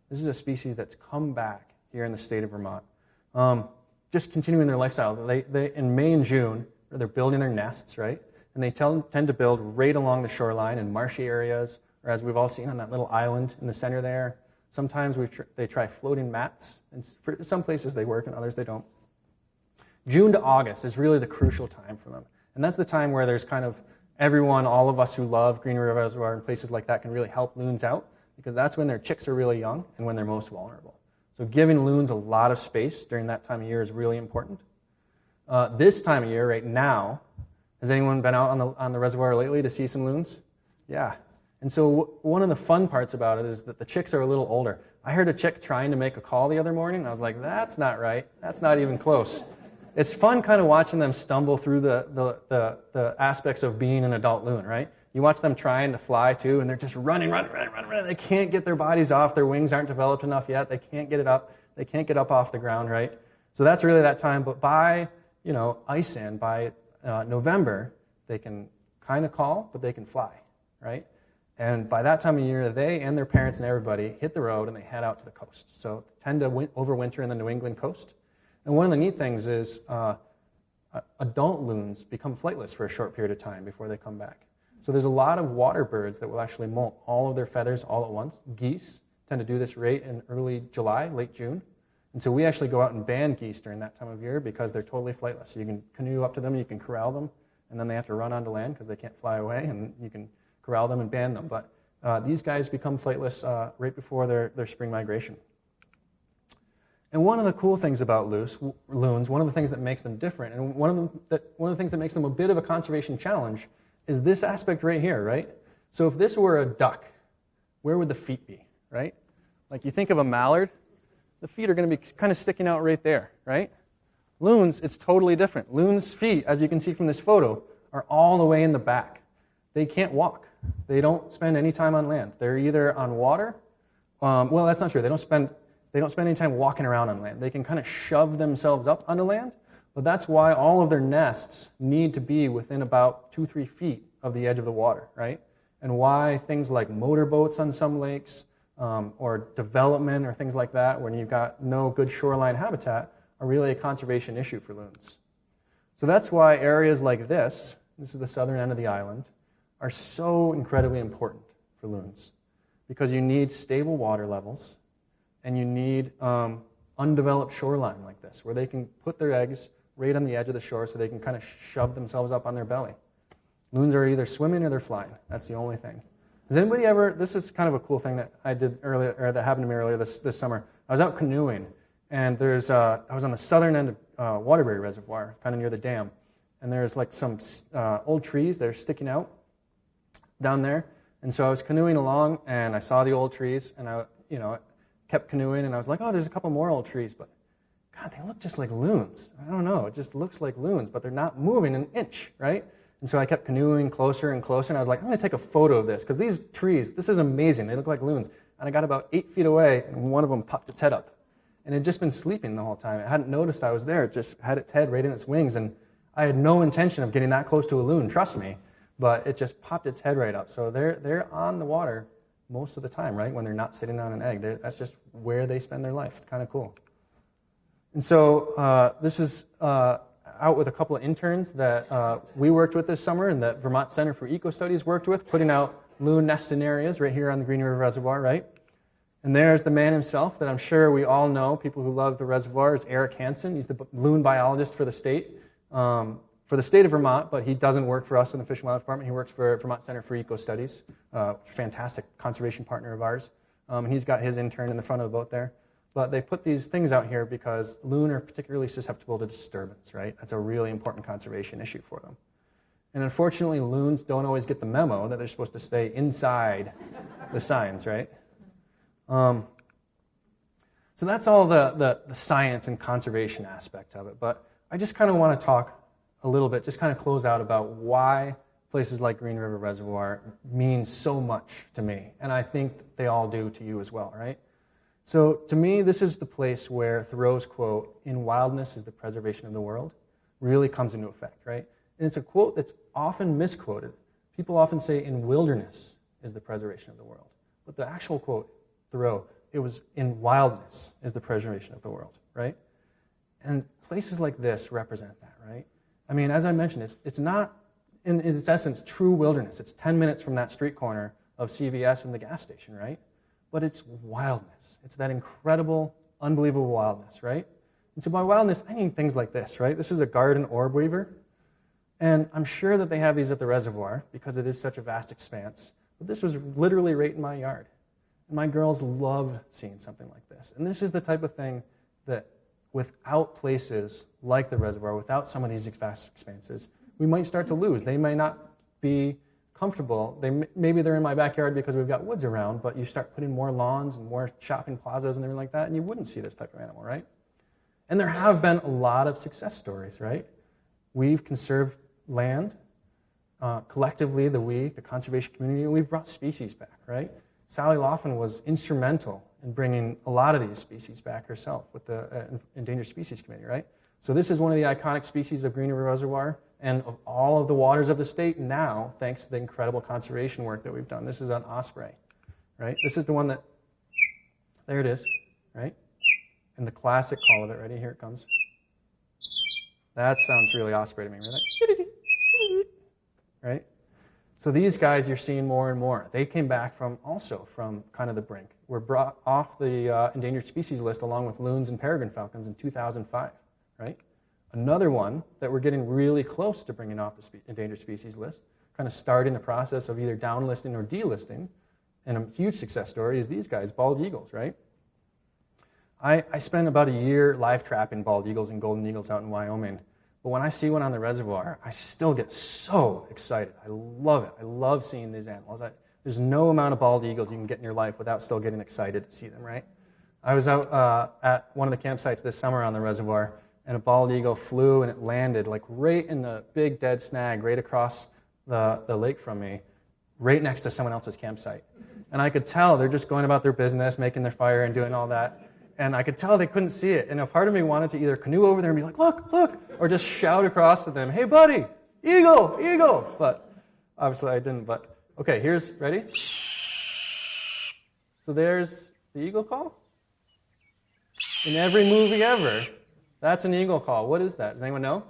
This is a species that's come back here in the state of Vermont. Just continuing their lifestyle. They in May and June, they're building their nests, right? And they tend to build right along the shoreline in marshy areas, or as we've all seen on that little island in the center there. Sometimes they try floating mats, and for some places they work and others they don't. June to August is really the crucial time for them. And that's the time where there's kind of everyone, all of us who love Green River Reservoir and places like that can really help loons out, because that's when their chicks are really young and when they're most vulnerable. So giving loons a lot of space during that time of year is really important. This time of year, right now, has anyone been out on the reservoir lately to see some loons? Yeah. And so one of the fun parts about it is that the chicks are a little older. I heard a chick trying to make a call the other morning, and I was like, that's not right. That's not even close. It's fun kind of watching them stumble through the aspects of being an adult loon, right? You watch them trying to fly too, and they're just running. They can't get their bodies off. Their wings aren't developed enough yet. They can't get it up. They can't get up off the ground, right? So that's really that time. But by, ice in, by November, they can kind of call, but they can fly, right? And by that time of year, they and their parents and everybody hit the road and they head out to the coast. So they tend to overwinter in the New England coast. And one of the neat things is adult loons become flightless for a short period of time before they come back. So there's a lot of water birds that will actually molt all of their feathers all at once. Geese tend to do this right in early July, late June. And so we actually go out and ban geese during that time of year because they're totally flightless. So you can canoe up to them, you can corral them, and then they have to run onto land because they can't fly away, and you can corral them and ban them. But these guys become flightless right before their spring migration. And one of the cool things about loons, one of the things that makes them different, and one of the things that makes them a bit of a conservation challenge is this aspect right here, right? So if this were a duck, where would the feet be, right? Like you think of a mallard, the feet are going to be kind of sticking out right there, right? Loons, it's totally different. Loons' feet, as you can see from this photo, are all the way in the back. They can't walk. They don't spend any time on land. They're either on water. Well, that's not true. They don't spend any time walking around on land. They can kind of shove themselves up onto land, But that's why all of their nests need to be within about 2-3 feet of the edge of the water, right? And why things like motorboats on some lakes or development or things like that, when you've got no good shoreline habitat, are really a conservation issue for loons. So that's why areas like this is the southern end of the island, are so incredibly important for loons. Because you need stable water levels, and you need undeveloped shoreline like this, where they can put their eggs right on the edge of the shore so they can kind of shove themselves up on their belly. Loons are either swimming or they're flying. That's the only thing. Has anybody ever, this is kind of a cool thing that I did earlier, or that happened to me earlier this summer. I was out canoeing, and I was on the southern end of Waterbury Reservoir, kind of near the dam, and there's like some old trees that are sticking out down there. And so I was canoeing along, and I saw the old trees, and I kept canoeing, and I was like, oh, there's a couple more old trees, but God, they look just like loons. I don't know, it just looks like loons, but they're not moving an inch, right? And so I kept canoeing closer and closer, and I was like, I'm going to take a photo of this, because these trees, this is amazing. They look like loons. And I got about 8 feet away, and one of them popped its head up. And it had just been sleeping the whole time. It hadn't noticed I was there. It just had its head right in its wings, and I had no intention of getting that close to a loon, trust me, but it just popped its head right up. So they're on the water most of the time, right, when they're not sitting on an egg. That's just where they spend their life. It's kind of cool. And so this is out with a couple of interns that we worked with this summer and that Vermont Center for Eco Studies worked with, putting out loon nesting areas right here on the Green River Reservoir, right? And there's the man himself that I'm sure we all know, people who love the reservoir, is Eric Hansen. He's the loon biologist for the state of Vermont, but he doesn't work for us in the Fish and Wildlife Department. He works for Vermont Center for Eco Studies, fantastic conservation partner of ours. And he's got his intern in the front of the boat there. But they put these things out here because loon are particularly susceptible to disturbance, right? That's a really important conservation issue for them. And unfortunately, loons don't always get the memo that they're supposed to stay inside the signs, right? So that's all the science and conservation aspect of it. But I just kind of want to talk a little bit, just kind of close out about why places like Green River Reservoir mean so much to me. And I think they all do to you as well, right? So to me, this is the place where Thoreau's quote, "In wildness is the preservation of the world," really comes into effect, right? And it's a quote that's often misquoted. People often say, "In wilderness is the preservation of the world." But the actual quote, Thoreau, it was, "In wildness is the preservation of the world," right? And places like this represent that, right? I mean, as I mentioned, it's not, in its essence, true wilderness. It's 10 minutes from that street corner of CVS and the gas station, right? But it's wildness. It's that incredible, unbelievable wildness, right? And so by wildness, I mean things like this, right? This is a garden orb weaver. And I'm sure that they have these at the reservoir because it is such a vast expanse. But this was literally right in my yard. And my girls loved seeing something like this. And this is the type of thing that without places like the reservoir, without some of these vast expanses, we might start to lose. They may not be comfortable. Maybe they're in my backyard because we've got woods around, but you start putting more lawns and more shopping plazas and everything like that, and you wouldn't see this type of animal, right? And there have been a lot of success stories, right? We've conserved land. Collectively, the conservation community, we've brought species back, right? Sally Laughlin was instrumental in bringing a lot of these species back herself with the Endangered Species Committee, right? So this is one of the iconic species of Green River Reservoir and of all of the waters of the state now, thanks to the incredible conservation work that we've done. This is an osprey, right? This is the one that, there it is, right? And the classic call of it, ready? Here it comes. That sounds really osprey to me, right? Right? So these guys you're seeing more and more. They came back from kind of the brink. Were brought off the endangered species list along with loons and peregrine falcons in 2005, right? Another one that we're getting really close to bringing off the endangered species list, kind of starting the process of either downlisting or delisting, and a huge success story is these guys, bald eagles, right? I spent about a year live trapping bald eagles and golden eagles out in Wyoming. But when I see one on the reservoir, I still get so excited. I love it. I love seeing these animals. There's no amount of bald eagles you can get in your life without still getting excited to see them, right? I was out at one of the campsites this summer on the reservoir, and a bald eagle flew and it landed like right in the big dead snag right across the lake from me, right next to someone else's campsite. And I could tell they're just going about their business, making their fire and doing all that. And I could tell they couldn't see it. And a part of me wanted to either canoe over there and be like, look, look, or just shout across to them, hey, buddy, eagle, eagle. But obviously I didn't. But okay, here's, ready? So there's the eagle call. In every movie ever, that's an eagle call. What is that? Does anyone know?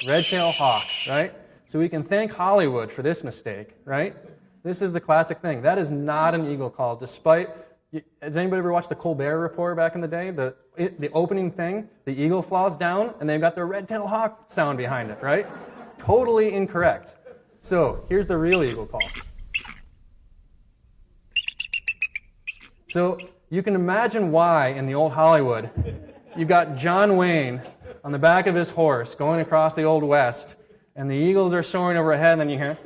Red-tailed hawk, right? So we can thank Hollywood for this mistake, right? This is the classic thing. That is not an eagle call, despite... Has anybody ever watched the Colbert Report back in the day? The opening thing, the eagle flies down, and they've got the red-tailed hawk sound behind it, right? Totally incorrect. So here's the real eagle call. So you can imagine why in the old Hollywood you got John Wayne on the back of his horse going across the Old West, and the eagles are soaring overhead, and then you hear...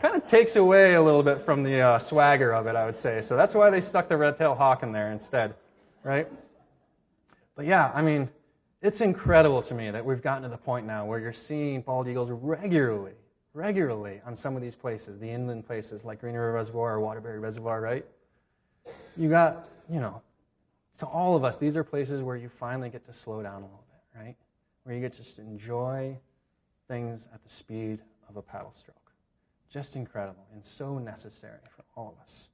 kind of takes away a little bit from the swagger of it, I would say. So that's why they stuck the red-tailed hawk in there instead, right? But yeah, I mean, it's incredible to me that we've gotten to the point now where you're seeing bald eagles regularly on some of these places, the inland places like Green River Reservoir or Waterbury Reservoir, right? You got, to all of us, these are places where you finally get to slow down a little bit, right? Where you get to just enjoy things at the speed of a paddle stroke. Just incredible and so necessary for all of us.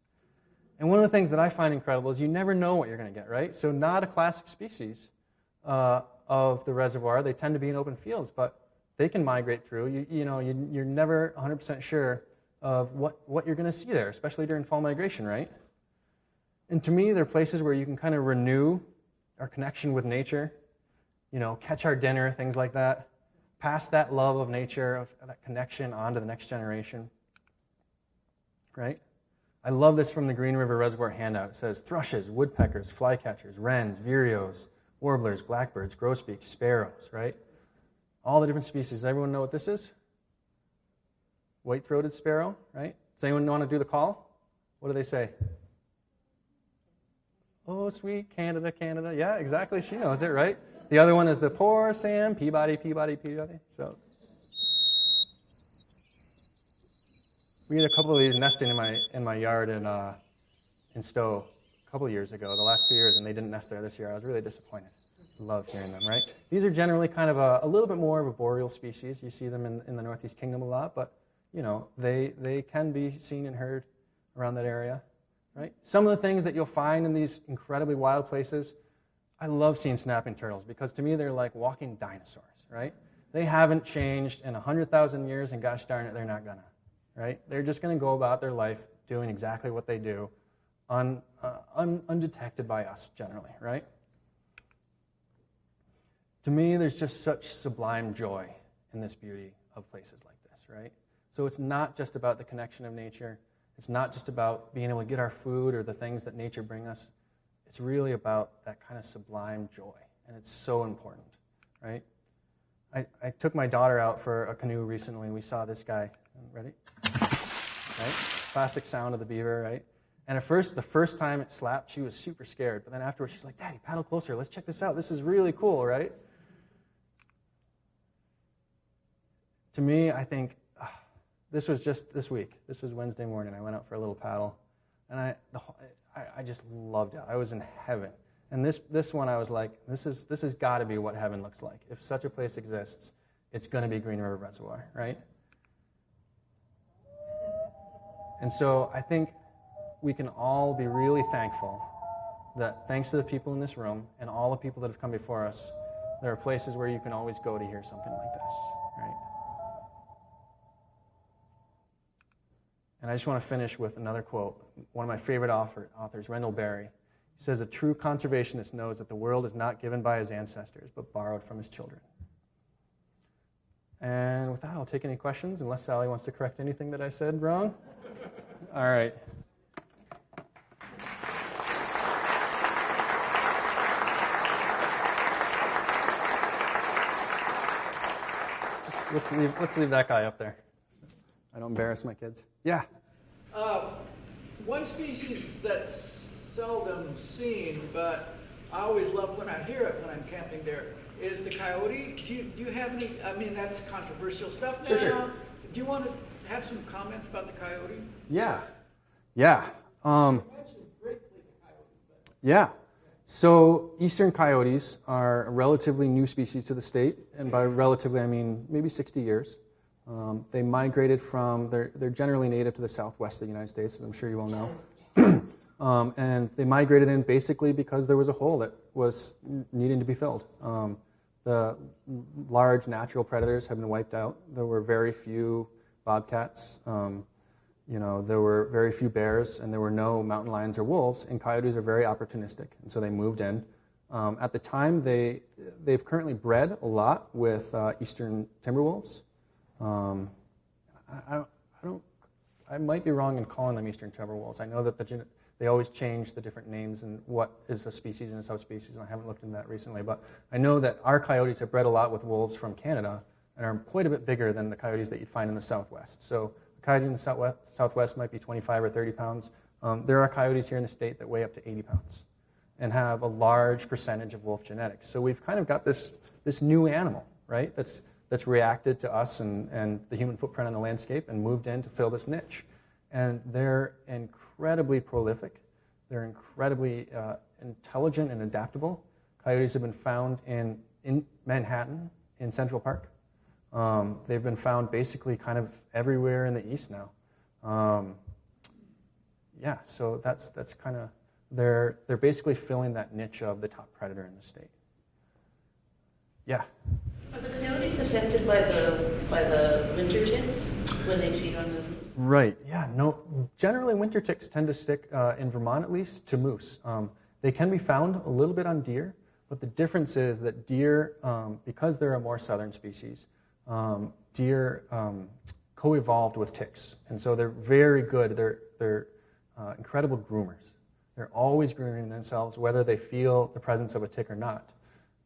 And one of the things that I find incredible is you never know what you're going to get, right? So not a classic species of the reservoir. They tend to be in open fields, but they can migrate through. You're never 100% sure of what you're going to see there, especially during fall migration, right? And to me, they're places where you can kind of renew our connection with nature, catch our dinner, things like that. Pass that love of nature, of that connection on to the next generation, right? I love this from the Green River Reservoir handout. It says thrushes, woodpeckers, flycatchers, wrens, vireos, warblers, blackbirds, grosbeaks, sparrows, right? All the different species. Does everyone know what this is? White-throated sparrow, right? Does anyone want to do the call? What do they say? Oh, sweet Canada, Canada. Yeah, exactly. She knows it, right? The other one is the poor Sam, Peabody, Peabody, Peabody. So we had a couple of these nesting in my yard in Stowe a couple of years ago, the last 2 years, and they didn't nest there this year. I was really disappointed. Love hearing them, right? These are generally kind of a little bit more of a boreal species. You see them in the Northeast Kingdom a lot, but they can be seen and heard around that area, right? Some of the things that you'll find in these incredibly wild places. I love seeing snapping turtles because to me they're like walking dinosaurs, right? They haven't changed in 100,000 years, and gosh darn it, they're not gonna, right? They're just gonna go about their life doing exactly what they do, undetected by us generally, right? To me, there's just such sublime joy in this beauty of places like this, right? So it's not just about the connection of nature. It's not just about being able to get our food or the things that nature brings us. It's really about that kind of sublime joy, and it's so important, right? I took my daughter out for a canoe recently, and we saw this guy. Ready? Right? Classic sound of the beaver, right? And at first, the first time it slapped, she was super scared. But then afterwards, she's like, Daddy, paddle closer. Let's check this out. This is really cool, right? To me, I think this was just this week. This was Wednesday morning. I went out for a little paddle, and I just loved it. I was in heaven. And this one, I was like, this has got to be what heaven looks like. If such a place exists, it's going to be Green River Reservoir, right? And so I think we can all be really thankful that thanks to the people in this room and all the people that have come before us, there are places where you can always go to hear something like this, right? And I just want to finish with another quote. One of my favorite authors, Rendell Berry, he says, a true conservationist knows that the world is not given by his ancestors, but borrowed from his children. And with that, I'll take any questions, unless Sally wants to correct anything that I said wrong. All right. Let's leave that guy up there. I don't embarrass my kids. Yeah. One species that's seldom seen, but I always love when I hear it when I'm camping there, is the coyote. Do you have any? I mean, that's controversial stuff now. Sure. Do you want to have some comments about the coyote? Yeah. You mentioned briefly Yeah. So eastern coyotes are a relatively new species to the state, and by relatively I mean maybe 60 years. They migrated they're generally native to the southwest of the United States, as I'm sure you all know. And they migrated in basically because there was a hole that was needing to be filled. The large natural predators have been wiped out. There were very few bobcats. There were very few bears, and there were no mountain lions or wolves, and coyotes are very opportunistic, and so they moved in. At the time, they've currently bred a lot with eastern timber wolves. I might be wrong in calling them eastern timber wolves. I know that they always change the different names and what is a species and a subspecies, and I haven't looked into that recently, but I know that our coyotes have bred a lot with wolves from Canada and are quite a bit bigger than the coyotes that you'd find in the southwest. So a coyote in the southwest might be 25 or 30 pounds. There are coyotes here in the state that weigh up to 80 pounds and have a large percentage of wolf genetics. So we've kind of got this new animal, right, that's reacted to us and the human footprint on the landscape and moved in to fill this niche. And they're incredibly prolific. They're incredibly intelligent and adaptable. Coyotes have been found in Manhattan, in Central Park. They've been found basically kind of everywhere in the East now. So that's kind of, they're basically filling that niche of the top predator in the state. Yeah. Are the coyotes affected by the winter ticks when they feed on the moose? Right. Yeah. No. Generally, winter ticks tend to stick in Vermont, at least, to moose. They can be found a little bit on deer, but the difference is that deer, because they're a more southern species, deer co-evolved with ticks, and so they're very good. They're incredible groomers. They're always grooming themselves, whether they feel the presence of a tick or not.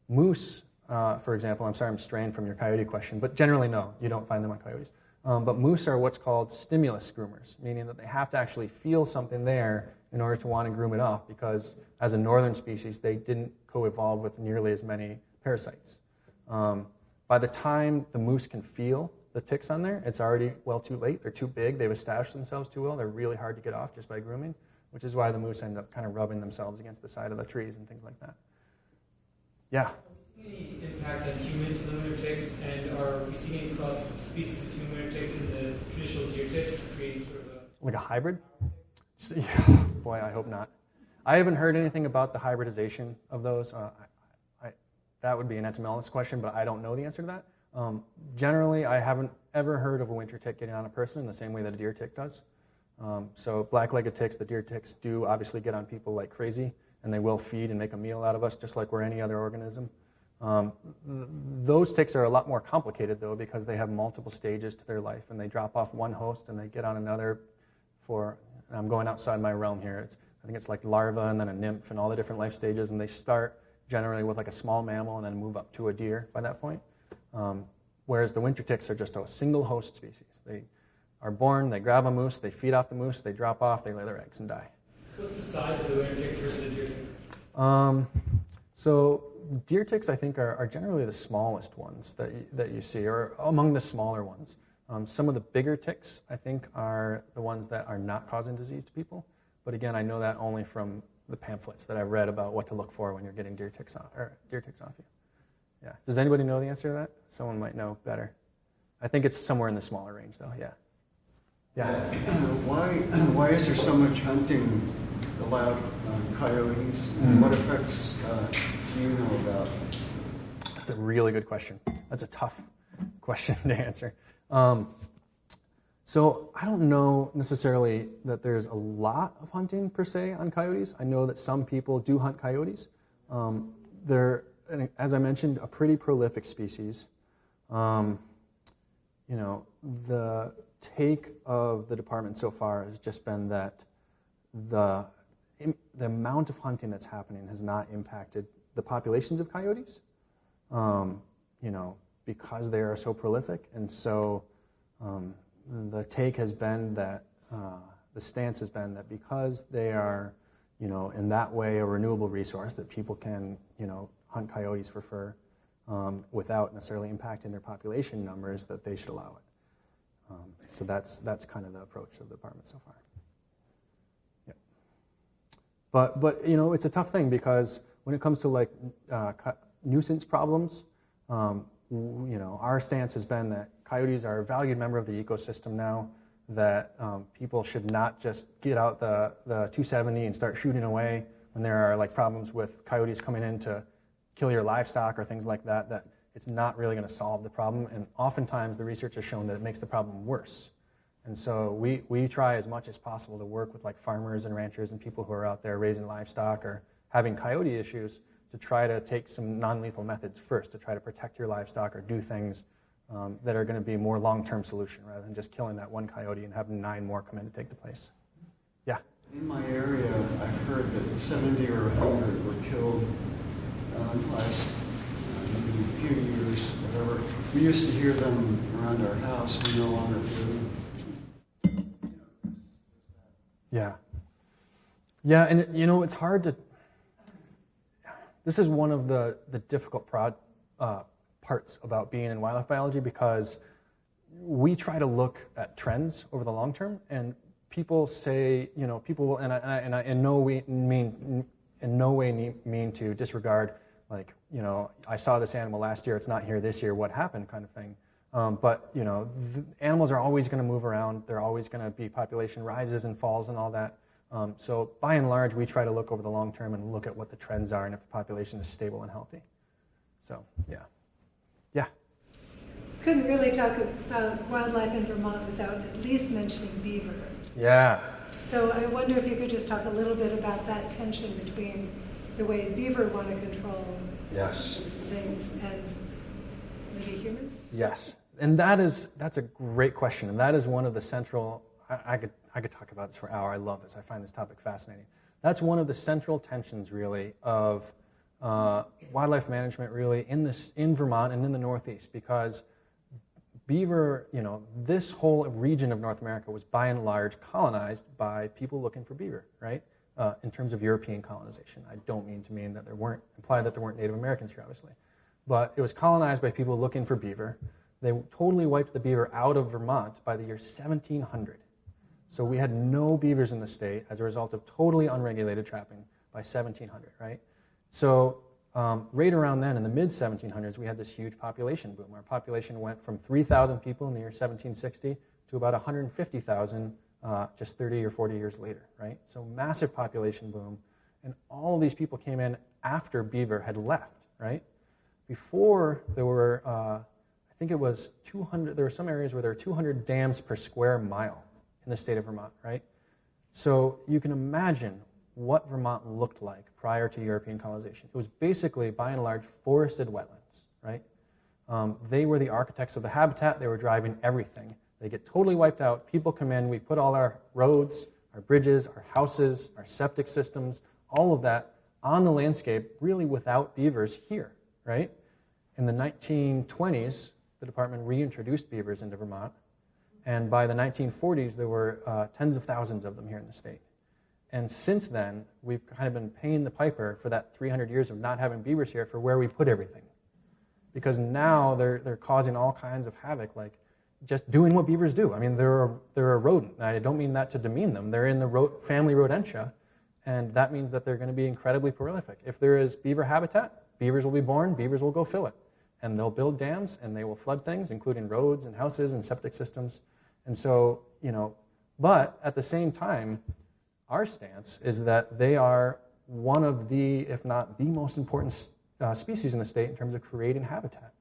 Moose, for example, I'm sorry I'm straying from your coyote question, but generally no, you don't find them on coyotes. But moose are what's called stimulus groomers, meaning that they have to actually feel something there in order to want to groom it off, because as a northern species, they didn't co-evolve with nearly as many parasites. By the time the moose can feel the ticks on there, it's already too late. They're too big. They've established themselves too well. They're really hard to get off just by grooming, which is why the moose end up kind of rubbing themselves against the side of the trees and things like that. Yeah? Any impact on humans with the winter ticks, and are we seeing any cross species between winter ticks and the traditional deer ticks, creating sort of like a hybrid? Yeah, boy, I hope not. I haven't heard anything about the hybridization of those. That would be an entomologist question, but I don't know the answer to that. Generally, I haven't ever heard of a winter tick getting on a person in the same way that a deer tick does. So black-legged ticks, the deer ticks, do obviously get on people like crazy, and they will feed and make a meal out of us just like we're any other organism. Those ticks are a lot more complicated, though, because they have multiple stages to their life, and they drop off one host and they get on another I'm going outside my realm here. I think it's like larva and then a nymph and all the different life stages, and they start generally with like a small mammal and then move up to a deer by that point. Whereas the winter ticks are just a single host species. They are born, they grab a moose, they feed off the moose, they drop off, they lay their eggs and die. what's the size of the winter tick versus the deer tick? So deer ticks, I think, are generally the smallest ones that you see, or among the smaller ones. Some of the bigger ticks, I think, are the ones that are not causing disease to people. But again, I know that only from the pamphlets that I've read about what to look for when you're getting deer ticks off you. Yeah. Does anybody know the answer to that? Someone might know better. I think it's somewhere in the smaller range, though. Yeah. Yeah. Why is there so much hunting allowed on coyotes? And what effects do you know about? That's a really good question. That's a tough question to answer. So I don't know necessarily that there's a lot of hunting per se on coyotes. I know that some people do hunt coyotes. They're, as I mentioned, a pretty prolific species. The take of the department so far has just been that the amount of hunting that's happening has not impacted the populations of coyotes, because they are so prolific. And so the take has been that, the stance has been that because they are, in that way a renewable resource, that people can, hunt coyotes for fur without necessarily impacting their population numbers, that they should allow it. So that's kind of the approach of the department so far. Yep. But it's a tough thing because when it comes to like nuisance problems, our stance has been that coyotes are a valued member of the ecosystem now, that people should not just get out the 270 and start shooting away when there are like problems with coyotes coming in to kill your livestock or things like that, that it's not really going to solve the problem. And oftentimes the research has shown that it makes the problem worse. And so we try as much as possible to work with like farmers and ranchers and people who are out there raising livestock or having coyote issues to try to take some non-lethal methods first to try to protect your livestock or do things that are going to be more long-term solution rather than just killing that one coyote and having 9 more come in to take the place. Yeah? In my area, I've heard that 70 or 100 were killed in the last maybe a few years, whatever. We used to hear them around our house. We no longer do. Yeah. Yeah, and it's hard to... This is one of the difficult parts about being in wildlife biology because we try to look at trends over the long term, and people say, people will, and I in no way mean to disregard, like, I saw this animal last year, it's not here this year, what happened, kind of thing. But the animals are always going to move around. They're always going to be population rises and falls and all that. So by and large, we try to look over the long term and look at what the trends are and if the population is stable and healthy. So yeah. Couldn't really talk about wildlife in Vermont without at least mentioning beaver. Yeah. So I wonder if you could just talk a little bit about that tension between the way beaver want to control things and maybe humans? Yes, and that's a great question, and that is one of the central. I could talk about this for an hour. I love this. I find this topic fascinating. That's one of the central tensions, really, of wildlife management, really, in Vermont and in the Northeast, because beaver, this whole region of North America was by and large colonized by people looking for beaver, right? In terms of European colonization. I don't mean to imply that there weren't Native Americans here, obviously. But it was colonized by people looking for beaver. They totally wiped the beaver out of Vermont by the year 1700. So we had no beavers in the state as a result of totally unregulated trapping by 1700, right? So right around then, in the mid-1700s, we had this huge population boom. Our population went from 3,000 people in the year 1760 to about 150,000 just 30 or 40 years later, right? So massive population boom, and all of these people came in after beaver had left, right? Before, there were, I think it was 200, there were some areas where there were 200 dams per square mile in the state of Vermont, right? So you can imagine what Vermont looked like prior to European colonization. It was basically, by and large, forested wetlands, right? They were the architects of the habitat. They were driving everything. They get totally wiped out. People come in. We put all our roads, our bridges, our houses, our septic systems, all of that on the landscape, really without beavers here, right? In the 1920s, the department reintroduced beavers into Vermont. And by the 1940s, there were tens of thousands of them here in the state. And since then, we've kind of been paying the piper for that 300 years of not having beavers here for where we put everything. Because now they're causing all kinds of havoc, like just doing what beavers do. I mean, they're a rodent, and I don't mean that to demean them. They're in the family Rodentia, and that means that they're going to be incredibly prolific. If there is beaver habitat, beavers will be born, beavers will go fill it. And they'll build dams, and they will flood things, including roads and houses and septic systems. And so, but at the same time, our stance is that they are one of the, if not the most important species in the state in terms of creating habitat,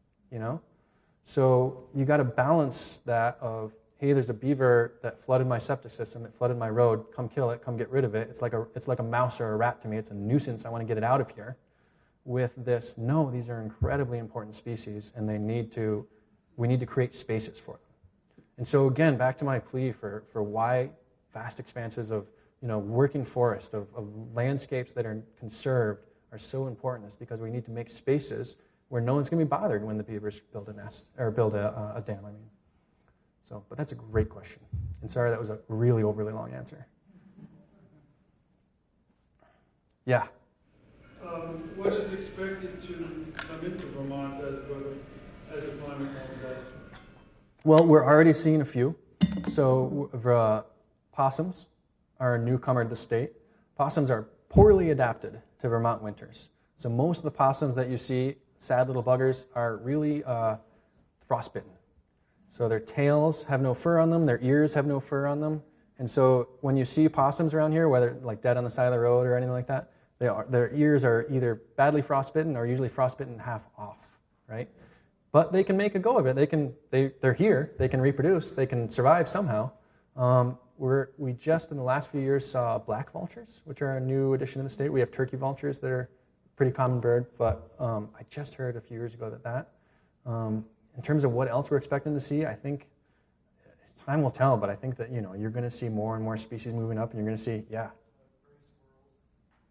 So you got to balance that of, hey, there's a beaver that flooded my septic system, that flooded my road, come kill it, come get rid of it. It's like a mouse or a rat to me. It's a nuisance. I want to get it out of here. With this, no, these are incredibly important species, and we need to create spaces for them. And so again, back to my plea for why vast expanses of working forest, of landscapes that are conserved are so important, is because we need to make spaces where no one's going to be bothered when the beavers build a nest, or build a dam, I mean. So, but that's a great question. And sorry, that was a really overly long answer. Yeah? What is expected to come into Vermont as the climate comes out? Well, we're already seeing a few. So possums are a newcomer to the state. Possums are poorly adapted to Vermont winters. So most of the possums that you see, sad little buggers, are really frostbitten. So their tails have no fur on them, their ears have no fur on them. And so when you see possums around here, whether like dead on the side of the road or anything like that, their ears are either badly frostbitten or usually frostbitten half off, right? But they can make a go of it. They're here, they can reproduce, they can survive somehow. We just in the last few years saw black vultures, which are a new addition to the state. We have turkey vultures that are a pretty common bird, but I just heard a few years ago that in terms of what else we're expecting to see, I think time will tell, but I think that you're going to see more and more species moving up, and you're going to see,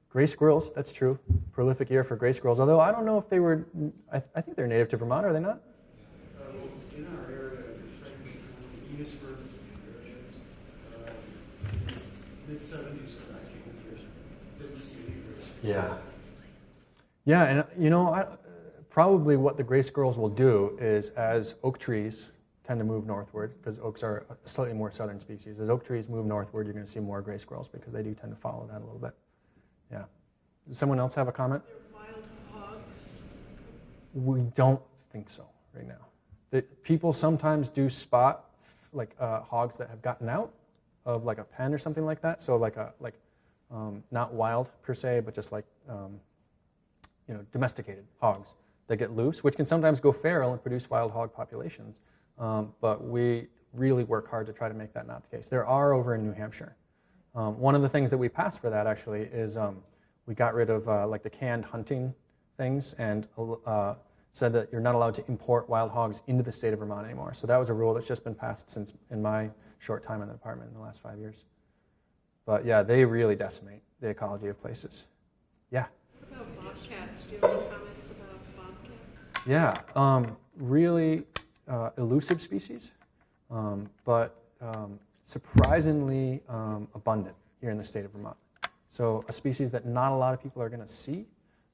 gray squirrels, that's true. Prolific year for gray squirrels, although I don't know if they were, I think they're native to Vermont, are they not? In our area, east for mid-70s when I came here, didn't see any gray squirrels. Yeah, and probably what the gray squirrels will do is, as oak trees tend to move northward, because oaks are a slightly more southern species, as oak trees move northward, you're going to see more gray squirrels because they do tend to follow that a little bit. Yeah. Does someone else have a comment? Wild hogs. We don't think so right now. People sometimes do spot hogs that have gotten out of like a pen or something like that. So not wild per se, but just domesticated hogs that get loose, which can sometimes go feral and produce wild hog populations. But we really work hard to try to make that not the case. There are over in New Hampshire. One of the things that we passed for that actually is we got rid of the canned hunting things and said that you're not allowed to import wild hogs into the state of Vermont anymore. So that was a rule that's just been passed since in my short time in the department in the last 5 years. But yeah, they really decimate the ecology of places. Yeah? What about bobcats? Do you have any comments about bobcats? Yeah, really elusive species, but surprisingly abundant here in the state of Vermont. So a species that not a lot of people are going to see,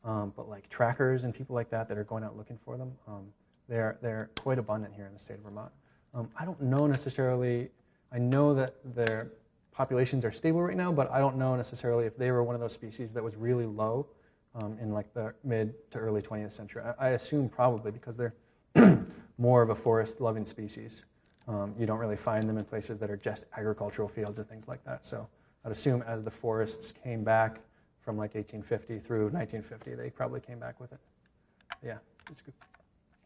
but like trackers and people like that are going out looking for them, they're quite abundant here in the state of Vermont. I don't know necessarily, I know that their populations are stable right now, but I don't know necessarily if they were one of those species that was really low in like the mid to early 20th century. I assume probably because they're more of a forest-loving species. You don't really find them in places that are just agricultural fields and things like that. So I'd assume as the forests came back from like 1850 through 1950, they probably came back with it. Yeah, it's a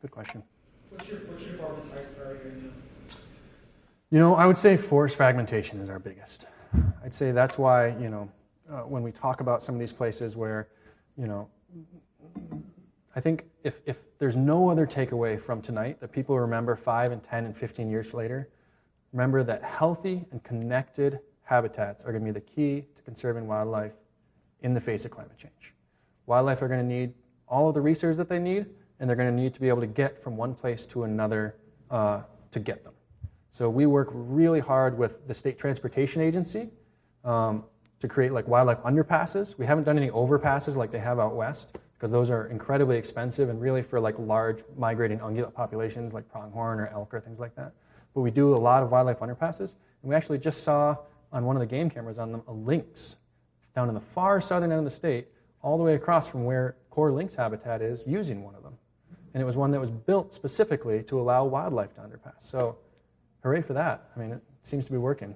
good question. What's your department's highest priority right now? I would say forest fragmentation is our biggest. I'd say that's why, when we talk about some of these places where, I think if there's no other takeaway from tonight that people remember 5 and 10 and 15 years later, remember that healthy and connected habitats are going to be the key to conserving wildlife in the face of climate change. Wildlife are going to need all of the resources that they need, and they're going to need to be able to get from one place to another to get them. So we work really hard with the State Transportation Agency to create like wildlife underpasses. We haven't done any overpasses like they have out west, because those are incredibly expensive and really for like large migrating ungulate populations like pronghorn or elk or things like that. But we do a lot of wildlife underpasses, and we actually just saw on one of the game cameras on them a lynx down in the far southern end of the state, all the way across from where core lynx habitat is, using one of them. And it was one that was built specifically to allow wildlife to underpass. So hooray for that. I mean, it seems to be working.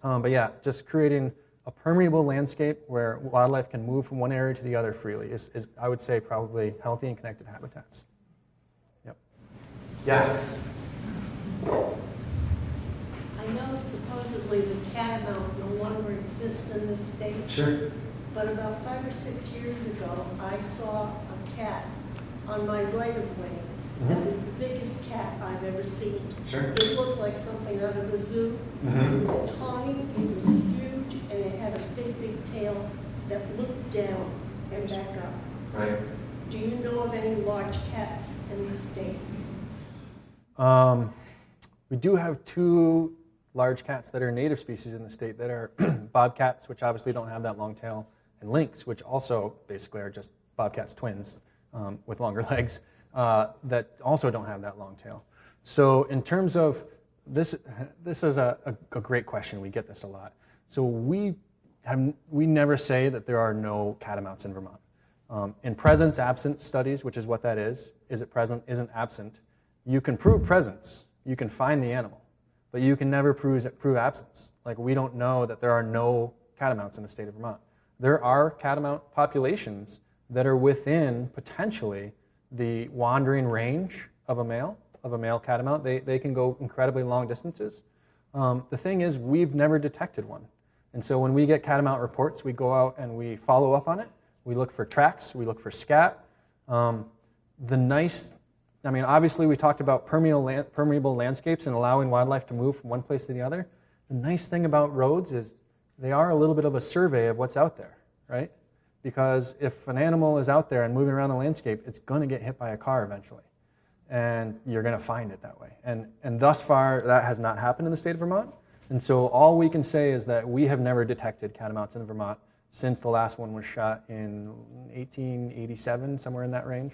But yeah, just creating a permeable landscape where wildlife can move from one area to the other freely is I would say, probably healthy and connected habitats. Yep. Yeah. I know supposedly the catamount no longer exists in this state. Sure. But about 5 or 6 years ago, I saw a cat on my right of way. That was the biggest cat I've ever seen. Sure. It looked like something out of a zoo. It was tawny, it was huge, and it had a big, big tail that looked down and back up. Right. Do you know of any large cats in the state? We do have 2 large cats that are native species in the state that are bobcats, which obviously don't have that long tail, and lynx, which also basically are just bobcats twins with longer legs that also don't have that long tail. So in terms of this is a great question. We get this a lot. So we we never say that there are no catamounts in Vermont. In presence-absence studies, which is what that is it present, isn't absent, you can prove presence, you can find the animal, but you can never prove absence. Like, we don't know that there are no catamounts in the state of Vermont. There are catamount populations that are within, potentially, the wandering range of a male catamount. They can go incredibly long distances. The thing is, we've never detected one. And so when we get catamount reports, we go out and we follow up on it. We look for tracks, we look for scat. Obviously we talked about permeable landscapes and allowing wildlife to move from one place to the other. The nice thing about roads is they are a little bit of a survey of what's out there, right? Because if an animal is out there and moving around the landscape, it's going to get hit by a car eventually. And you're going to find it that way. And thus far, that has not happened in the state of Vermont. And so all we can say is that we have never detected catamounts in Vermont since the last one was shot in 1887, somewhere in that range.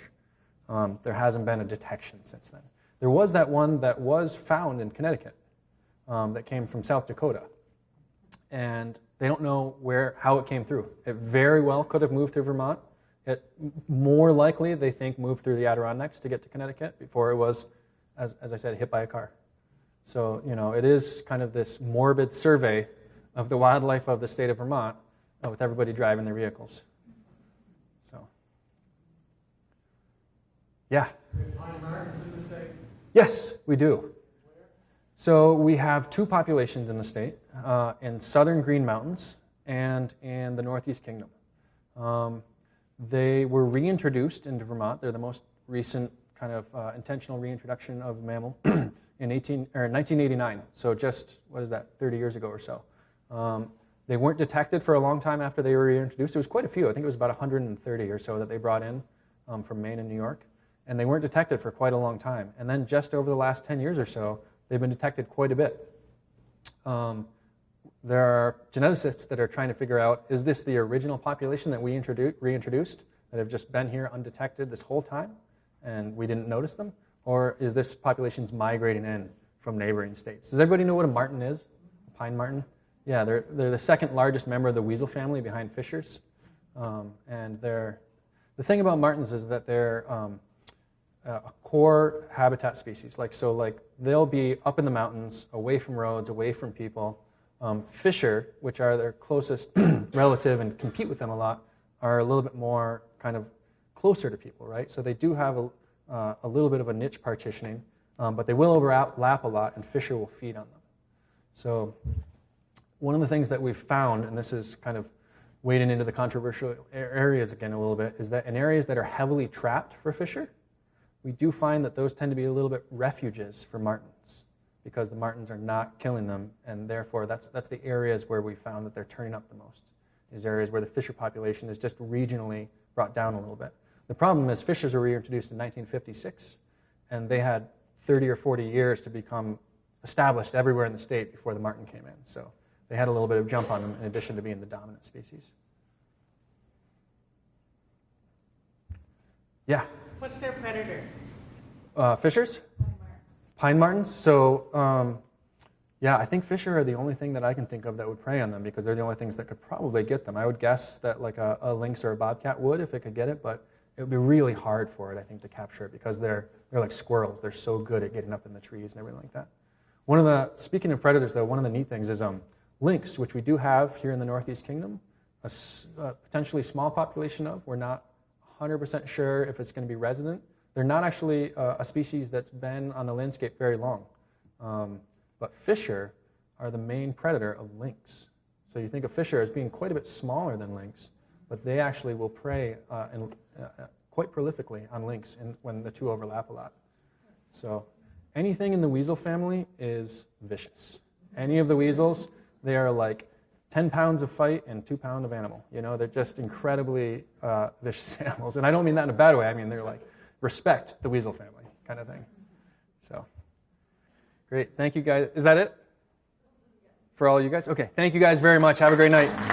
There hasn't been a detection since then. There was that one that was found in Connecticut that came from South Dakota. And they don't know how it came through. It very well could have moved through Vermont. It more likely, they think, moved through the Adirondacks to get to Connecticut before it was, as I said, hit by a car. So, it is kind of this morbid survey of the wildlife of the state of Vermont with everybody driving their vehicles. So, yeah. Pine martens in the state? Yes, we do. So we have two populations in the state, in southern Green Mountains and in the Northeast Kingdom. They were reintroduced into Vermont. They're the most recent kind of intentional reintroduction of a mammal in 1989. So just, 30 years ago or so. They weren't detected for a long time after they were reintroduced. It was quite a few. I think it was about 130 or so that they brought in from Maine and New York. And they weren't detected for quite a long time. And then just over the last 10 years or so, they've been detected quite a bit. There are geneticists that are trying to figure out, is this the original population that we reintroduced that have just been here undetected this whole time and we didn't notice them? Or is this population's migrating in from neighboring states? Does everybody know what a marten is? A pine marten? Yeah, they're the second largest member of the weasel family behind fishers. And the thing about martens is that they're a core habitat species. They'll be up in the mountains, away from roads, away from people. Fisher, which are their closest relative and compete with them a lot, are a little bit more kind of closer to people, right? So they do have a little bit of a niche partitioning, but they will overlap a lot, and fisher will feed on them. So one of the things that we've found, and this is kind of wading into the controversial areas again a little bit, is that in areas that are heavily trapped for fisher, we do find that those tend to be a little bit refuges for martens because the martens are not killing them, and therefore that's the areas where we found that they're turning up the most, these areas where the fisher population is just regionally brought down a little bit. The problem is fishers were reintroduced in 1956, and they had 30 or 40 years to become established everywhere in the state before the marten came in. So they had a little bit of jump on them in addition to being the dominant species. Yeah? What's their predator? Fishers? Pine martens. So, I think fisher are the only thing that I can think of that would prey on them because they're the only things that could probably get them. I would guess that like a lynx or a bobcat would if it could get it, but it would be really hard for it, I think, to capture it because they're like squirrels. They're so good at getting up in the trees and everything like that. Speaking of predators, though, one of the neat things is lynx, which we do have here in the Northeast Kingdom, a potentially small population of. We're not 100% sure if it's going to be resident. They're not actually a species that's been on the landscape very long. But fisher are the main predator of lynx. So you think of fisher as being quite a bit smaller than lynx, but they actually will prey quite prolifically on lynx when the two overlap a lot. So anything in the weasel family is vicious. Any of the weasels, they are like 10 pounds of fight and 2 pounds of animal. They're just incredibly vicious animals. And I don't mean that in a bad way. I mean, they're like, respect the weasel family kind of thing. So, great. Thank you guys. Is that it? For all you guys? Okay. Thank you guys very much. Have a great night.